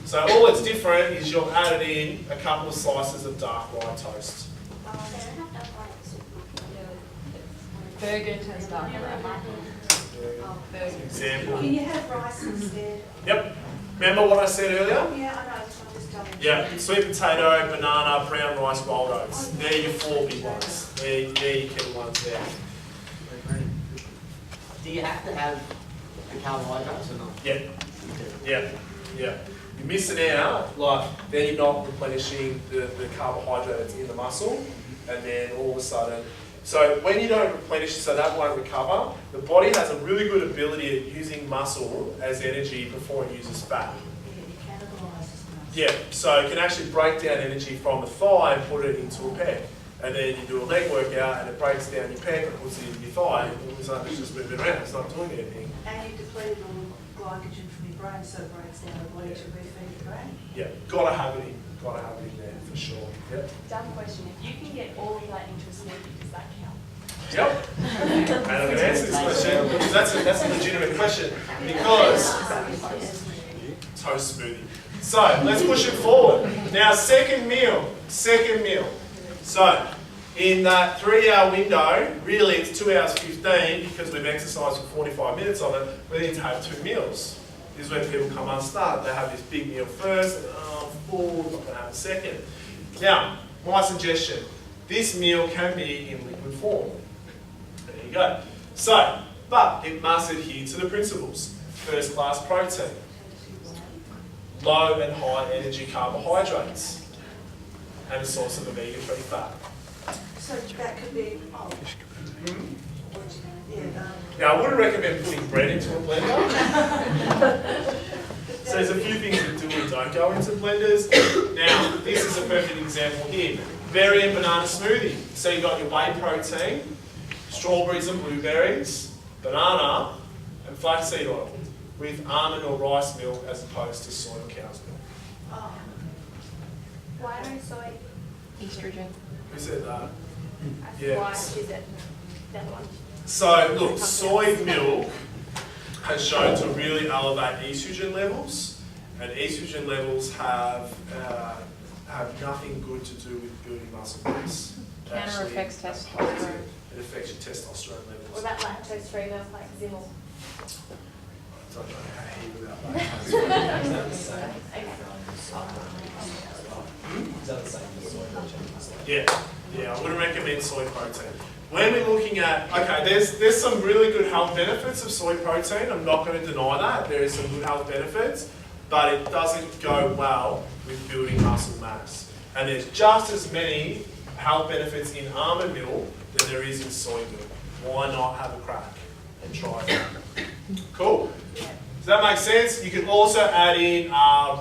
So all that's different is you've added in a couple of slices of dark rye toast. Burger has dark rye. Example. Can you have rice instead? Yep. Remember what I said earlier? Yeah, I know. Yeah, sweet potato, banana, brown rice, rolled oats. They're your 4 big ones. They're your key ones there. Do you have to have the carbohydrates or not? Yeah. Yeah. Yeah. You're missing out, like, then you're not replenishing the carbohydrate that's in the muscle, and then all of a sudden, so when you don't replenish, so that won't recover, the body has a really good ability at using muscle as energy before it uses fat. Yeah, so it can actually break down energy from the thigh and put it into a pec. And then you do a leg workout and it breaks down your pec and puts it into your thigh, and all of a sudden it's just moving around, it's not doing anything. And you depleted all the glycogen from your brain, so it breaks down the body to refeed the brain. Yeah, gotta have it in there for sure. Yep. Dumb question, if you can get all of that into a smoothie, does that count? Yep. And I'm going to answer this question because that's a legitimate question. Because toast smoothie. So let's push it forward. Now, second meal. So in that 3-hour window, really it's 2 hours 15 because we've exercised for 45 minutes of it. We need to have 2 meals. This is where people come unstuck. They have this big meal first, and I'm full, I'm not going to have a second. Now, my suggestion: this meal can be in liquid form. There you go. So, but it must adhere to the principles. First class protein, low and high energy carbohydrates, and a source of omega-3 fat. So that could be, Now, I wouldn't recommend putting bread into a blender. So there's a few things that do and don't go into blenders. Now, this is a perfect example here. Berry and banana smoothie. So you've got your whey protein, strawberries and blueberries, banana, and flaxseed oil with almond or rice milk as opposed to soy or cow's milk. Why no soy? Estrogen. Who said that? Yeah. Why is it that one? So look, soy milk has shown to really elevate estrogen levels, and estrogen levels have nothing good to do with building muscle mass. Counter affects testosterone. It affects your testosterone levels. What about lactose-free milk like Zimmel? I don't know how to hear about lactose. Is that the same as soy protein? Yeah, I wouldn't recommend soy protein. When we're looking at, okay, there's some really good health benefits of soy protein. I'm not going to deny that. There is some good health benefits, but it doesn't go well with building muscle mass. And there's just as many health benefits in almond milk than there is in soy milk. Why not have a crack and try it? Cool. Does that make sense? You can also add in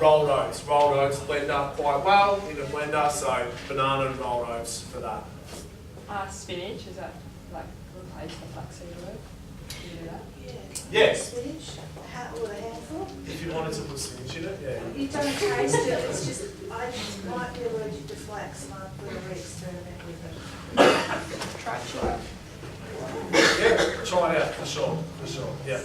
rolled oats. Rolled oats blend up quite well in a blender, so banana and rolled oats for that. Spinach, is that like replace the flaxseed oil? Can you do that? Yes. Spinach, or a handful. If you wanted to put spinach in it, yeah. You don't taste it, it's just, I might be allergic to flax, and I'm going to experiment with it. Try it. Yeah, try it out for sure, yeah.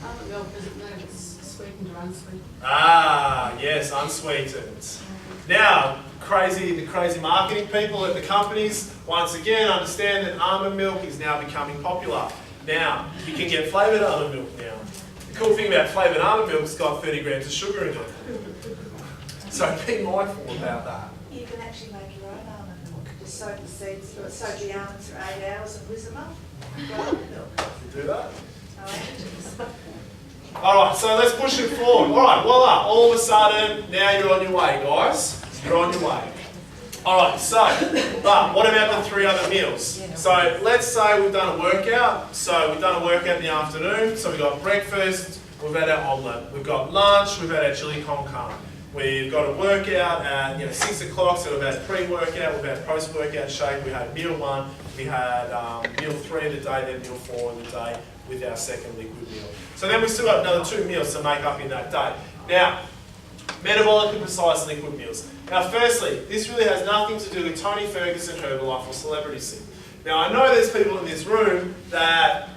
Almond milk, does it know if it's sweetened or unsweetened? Ah, yes, unsweetened. Now, the crazy marketing people at the companies, once again, understand that almond milk is now becoming popular. Now, you can get flavoured almond milk now. The cool thing about flavoured almond milk, it's got 30 grams of sugar in it. So be mindful about that. You can actually make your own almond milk. Just soak the seeds, soak the almonds for 8 hours and whiz them up. Almond milk. You do that? So, Alright, so let's push it forward. Alright, voila, all of a sudden, now you're on your way, guys. You're on your way. Alright, so, but what about the 3 other meals? So let's say we've done a workout. So we've done a workout in the afternoon. So we've got breakfast, we've had our omelette. We've got lunch, we've had our chili con carne. We've got a workout at 6 o'clock, so we've had pre-workout, we've had post-workout shake, we had meal 1, we had meal 3 of the day, then meal 4 of the day with our second liquid meal. So then we've still got another 2 meals to make up in that day. Now, metabolically precise liquid meals. Now firstly, this really has nothing to do with Tony Ferguson, Herbalife or Celebrity Sim. Now I know there's people in this room that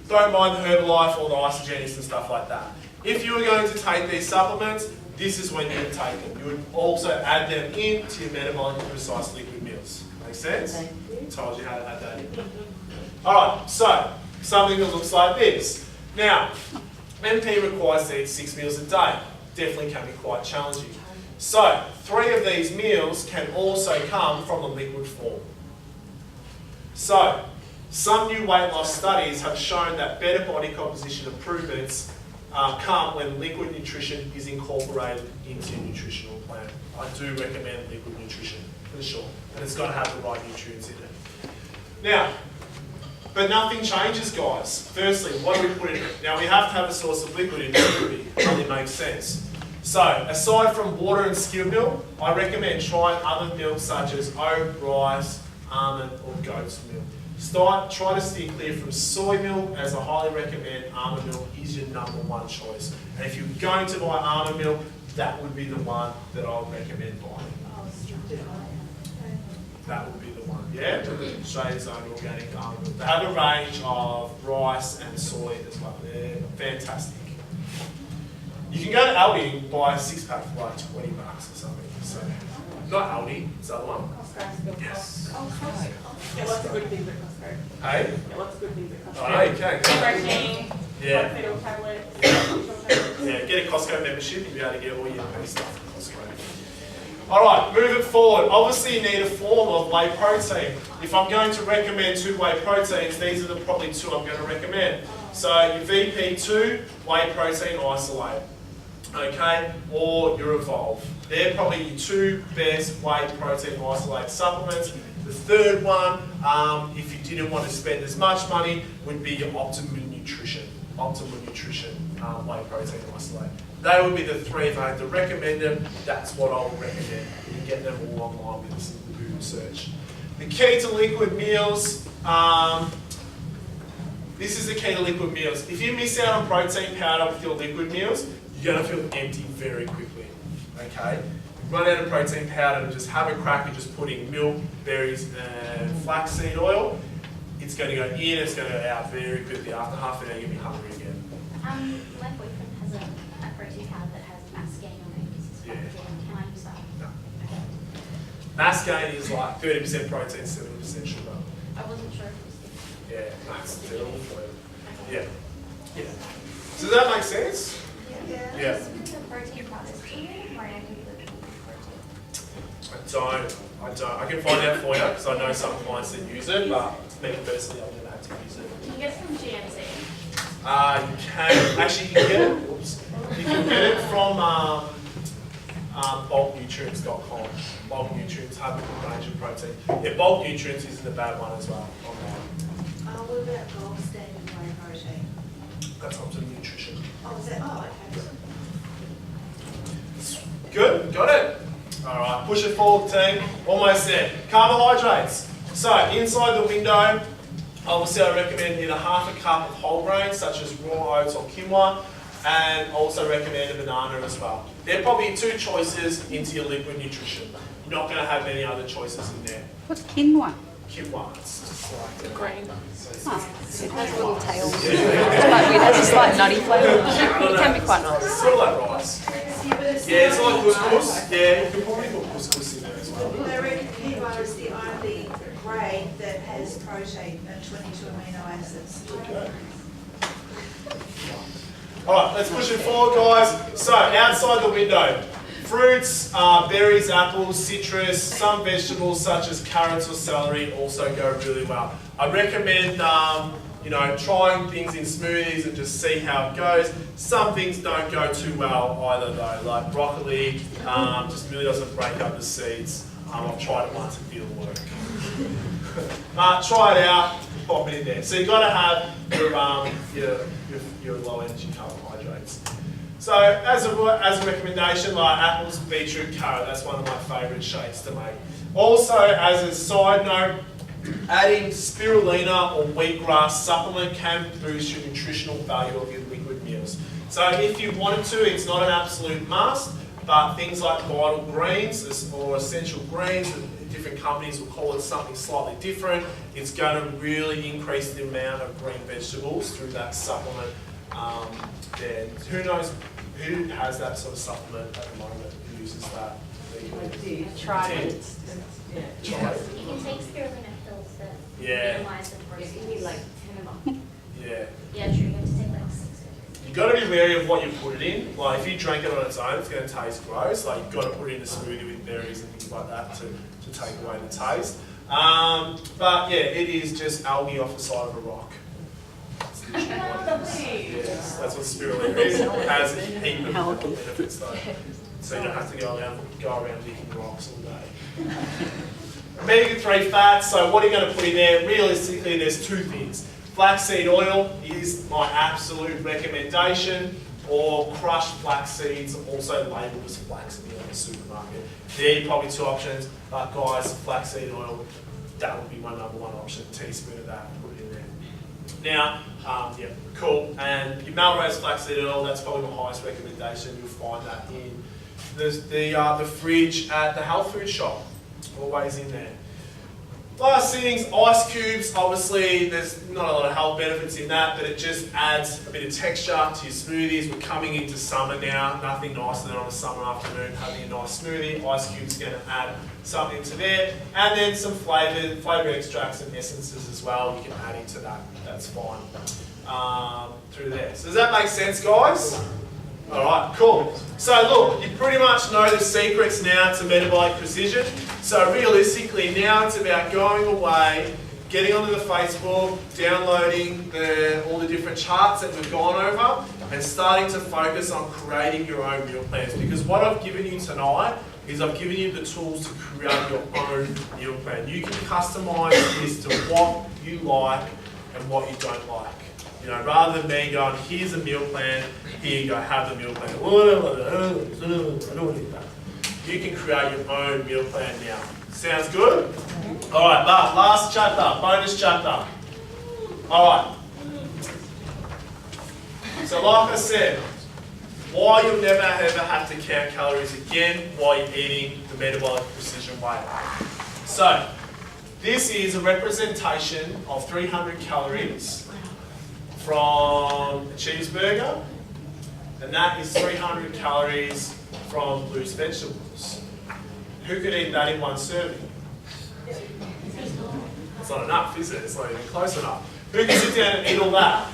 don't mind the Herbalife or the Isogenics and stuff like that. If you were going to take these supplements, this is when you would take them. You would also add them into your metabolically precise liquid meals. Make sense? Told you how to add that in. Alright, so something that looks like this. Now, MP requires to eat 6 meals a day. definitely can be quite challenging. So 3 of these meals can also come from a liquid form. So some new weight loss studies have shown that better body composition improvements come when liquid nutrition is incorporated into your nutritional plan. I do recommend liquid nutrition for sure, and it's got to have the right nutrients in it. Now, but nothing changes, guys. Firstly, what do we put in it? Now, we have to have a source of liquid in it. It only makes sense. So, aside from water and skim milk, I recommend trying other milks such as oat, rice, almond, or goat's milk. Try to steer clear from soy milk, as I highly recommend almond milk is your #1 choice. And if you're going to buy almond milk, that would be the one that I would recommend buying. That would be the one, yeah? Australia's own organic almond milk. They have a range of rice and soy as well. They're fantastic. You can go to Aldi and buy a 6-pack for like $20 or something. So, not Aldi, it's the other one. Yes. Yeah, lots of good things at Costco. Hey? Yeah, lots of good things at Costco. Oh, okay. Protein, Yeah. potato tablets, nutritional tablets. Yeah, get a Costco membership, you'll be able to get all your happy stuff at Costco. Alright, moving forward. Obviously you need a form of whey protein. If I'm going to recommend 2 whey proteins, these are the probably 2 I'm going to recommend. So your VP2 whey protein isolate, okay, or your Evolve. They're probably your 2 best whey protein isolate supplements. The third one, if you didn't want to spend as much money, would be your Optimum Nutrition whey protein isolate. They would be the 3 if I had to recommend them. That's what I would recommend. You can get them all online with a simple Google search. The key to liquid meals, this is the key to liquid meals. If you miss out on protein powder with your liquid meals, you're going to feel empty very quickly, okay? Run out of protein powder and just have a crack at just putting milk, berries and flaxseed oil. It's going to go in, it's going to go out very quickly. After half an hour, you'll be hungry again. My boyfriend has a protein powder that has mass gain on it. Can I use that? No. Okay. Mass gain is like 30% protein, 70% sugar. I wasn't sure if it was different. Yeah, that's terrible for you. Yeah. Yeah. So does that make sense? Yeah. With the protein powders, do you need a brand with the protein? I don't. I can find out for you because I know some clients that use it, but me personally, I've never had to use it. Can you get some GNC? You can actually you can get it. Oops. You can get it from bulknutrients.com. Bulk Nutrients have a good range of protein. Yeah, Bulk Nutrients isn't a bad one as well. What about gold standard whey protein? That's Optimum Nutrition. Oh, is that? Oh, okay. Good, got it. All right, push it forward, team. Almost there. Carbohydrates. So inside the window, obviously I recommend either half a cup of whole grains, such as raw oats or quinoa, and also recommend a banana as well. They're probably 2 choices into your liquid nutrition. You're not going to have many other choices in there. What's quinoa? Quinoa, it's just like The grain. Oh, it has little tails. It's quite weird. It has a slight nutty flavour. It can be quite nice. It's sort of like rice. Yeah, it's like couscous. Yeah, you can probably put couscous in there as well. They reckon quinoa is the only grain that has protein and 22 amino acids. Okay. Alright, let's push it forward, guys. So, outside the window, fruits, berries, apples, citrus, some vegetables such as carrots or celery also go really well. I recommend trying things in smoothies and just see how it goes. Some things don't go too well either though, like broccoli just really doesn't break up the seeds. I've tried it once, it didn't work. Try it out, pop it in there. So you've got to have your low energy carbohydrates. So as a recommendation, like apples, beetroot, carrot, that's one of my favourite shakes to make. Also, as a side note, adding spirulina or wheatgrass supplement can boost your nutritional value of your liquid meals. So if you wanted to, it's not an absolute must, but things like vital greens or essential greens, different companies will call it something slightly different. It's going to really increase the amount of green vegetables through that supplement. And who knows who has that sort of supplement at the moment, who uses that? Try it. You can take spirulina pills that Yeah. minimize the protein. You need like 10 of them. Yeah. Yeah, true. You have to take like 6 of them. You got to be wary of what you put it in. Like if you drink it on its own, it's going to taste gross. Like you've got to put it in a smoothie with berries and things like that to take away the taste. But yeah, it is just algae off the side of a rock. That's literally what it is. Yes, that's what spirulina is. It has a heap of medical benefits though. So you don't have to go around licking rocks all day. Omega-3 fats, so what are you going to put in there? Realistically, there's two things. Flaxseed oil is my absolute recommendation, or crushed flax seeds, also labelled as flax in the supermarket. There are probably two options, but guys, flaxseed oil, that would be my number one option. A teaspoon of that, put it in there. Now, yeah, cool. And your Melrose flaxseed oil, that's probably my highest recommendation. You'll find that in the fridge at the health food shop. Always in there. Last things, ice cubes. Obviously, there's not a lot of health benefits in that, but it just adds a bit of texture to your smoothies. We're coming into summer now. Nothing nicer than on a summer afternoon having a nice smoothie. Ice cubes going to add something to there, and then some flavour extracts and essences as well. You can add into that. That's fine through there. So does that make sense, guys? All right, cool. So look, you pretty much know the secrets now to metabolic precision. So realistically, now it's about going away, getting onto the Facebook, downloading all the different charts that we've gone over, and starting to focus on creating your own meal plans. Because what I've given you tonight is I've given you the tools to create your own meal plan. You can customise this to what you like and what you don't like. You know, rather than me going, here's a meal plan, here you go, have the meal plan. I don't want to eat that. You can create your own meal plan now. Sounds good? All right, last chapter, bonus chapter. All right. So like I said, why you'll never ever have to count calories again while you're eating the metabolic precision way. So this is a representation of 300 calories from a cheeseburger, and that is 300 calories from loose vegetables. Who could eat that in one serving? It's not enough, is it? It's not even close enough. Who can sit down and eat all that?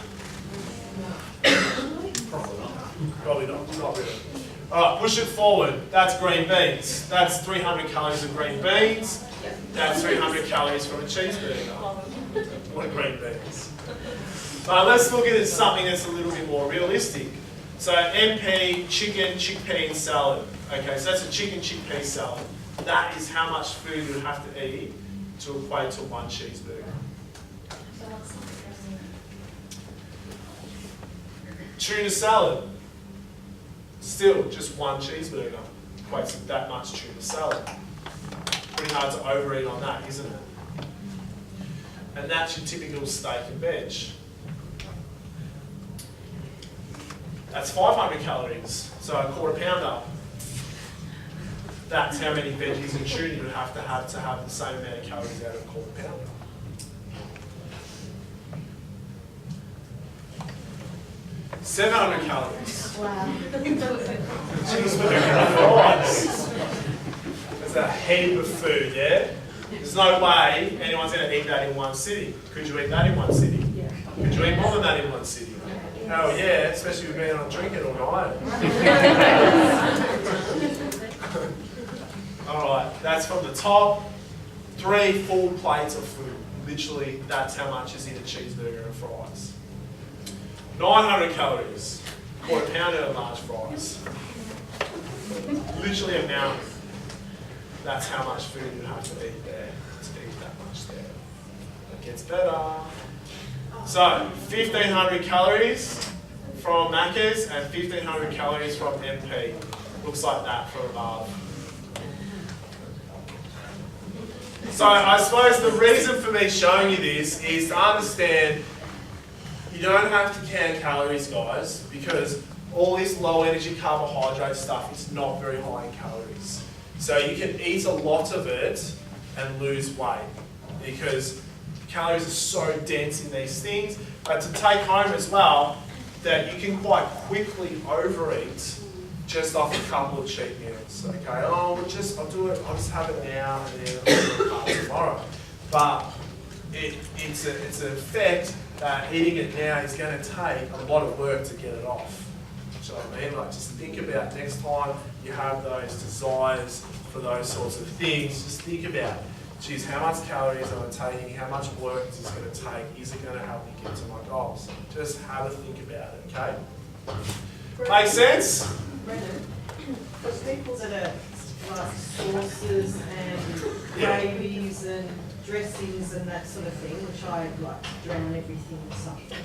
Probably not. Not really. All right, push it forward. That's green beans. That's 300 calories of green beans. That's 300 calories from a cheeseburger. What are green beans? Let's look at something that's a little bit more realistic. So MP, chicken, chickpea and salad. Okay, so that's a chicken chickpea salad. That is how much food you have to eat to equate to one cheeseburger. Tuna salad. Still just one cheeseburger equates to that much tuna salad. Pretty hard to overeat on that, isn't it? And that's your typical steak and veg. That's 500 calories, so a quarter pounder. That's how many veggies and tuna you would have to have the same amount of calories out of a quarter pounder. – 700 calories. Wow. Cheeseburger and fries. There's a heap of food, yeah? There's no way anyone's going to eat that in one sitting. Could you eat that in one sitting? Yeah. Could you eat more than that in one sitting? Hell yeah, especially with being on drinking all night. Alright, that's from the top. 3 full plates of food. Literally, that's how much is in a cheeseburger and fries. 900 calories. Quarter pounder of large fries. Literally a mountain. That's how much food you have to eat there to eat that much there. It gets better. So, 1,500 calories from Macca's and 1,500 calories from MP. Looks like that from above. So, I suppose the reason for me showing you this is to understand you don't have to count calories, guys, because all this low energy carbohydrate stuff is not very high in calories. So you can eat a lot of it and lose weight because calories are so dense in these things. But to take home as well, that you can quite quickly overeat just off a couple of cheat meals. Okay, I'll just have it now and then I'll do it tomorrow. But it's an effect that eating it now is going to take a lot of work to get it off. Do you know what I mean? Like, just think about next time you have those desires for those sorts of things, just think about, geez, how much calories am I taking? How much work is this going to take? Is it going to help me get to my goals? Just have a think about it, okay? Make sense? Brendan, for people that are like sauces and gravies and dressings and that sort of thing, which I like to drown everything in something.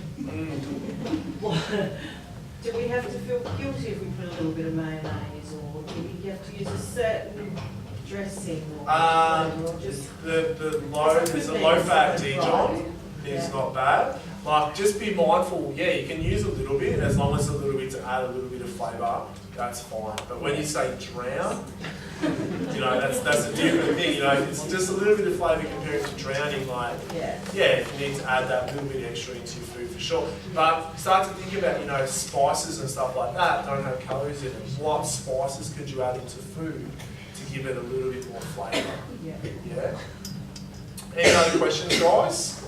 Do we have to feel guilty if we put a little bit of mayonnaise, or do we have to use a certain dressing, or just The low-fat Dijon is not bad. Like, just be mindful, yeah, you can use a little bit, as long as a little bit to add a little bit of flavour, that's fine. But when you say drown, you know, that's a different thing. You know, if it's just a little bit of flavour compared to drowning, like, yeah, you need to add that little bit extra into your food for sure. But start to think about, you know, spices and stuff like that don't have calories in them. What spices could you add into food to give it a little bit more flavour? Yeah? Any other questions, guys?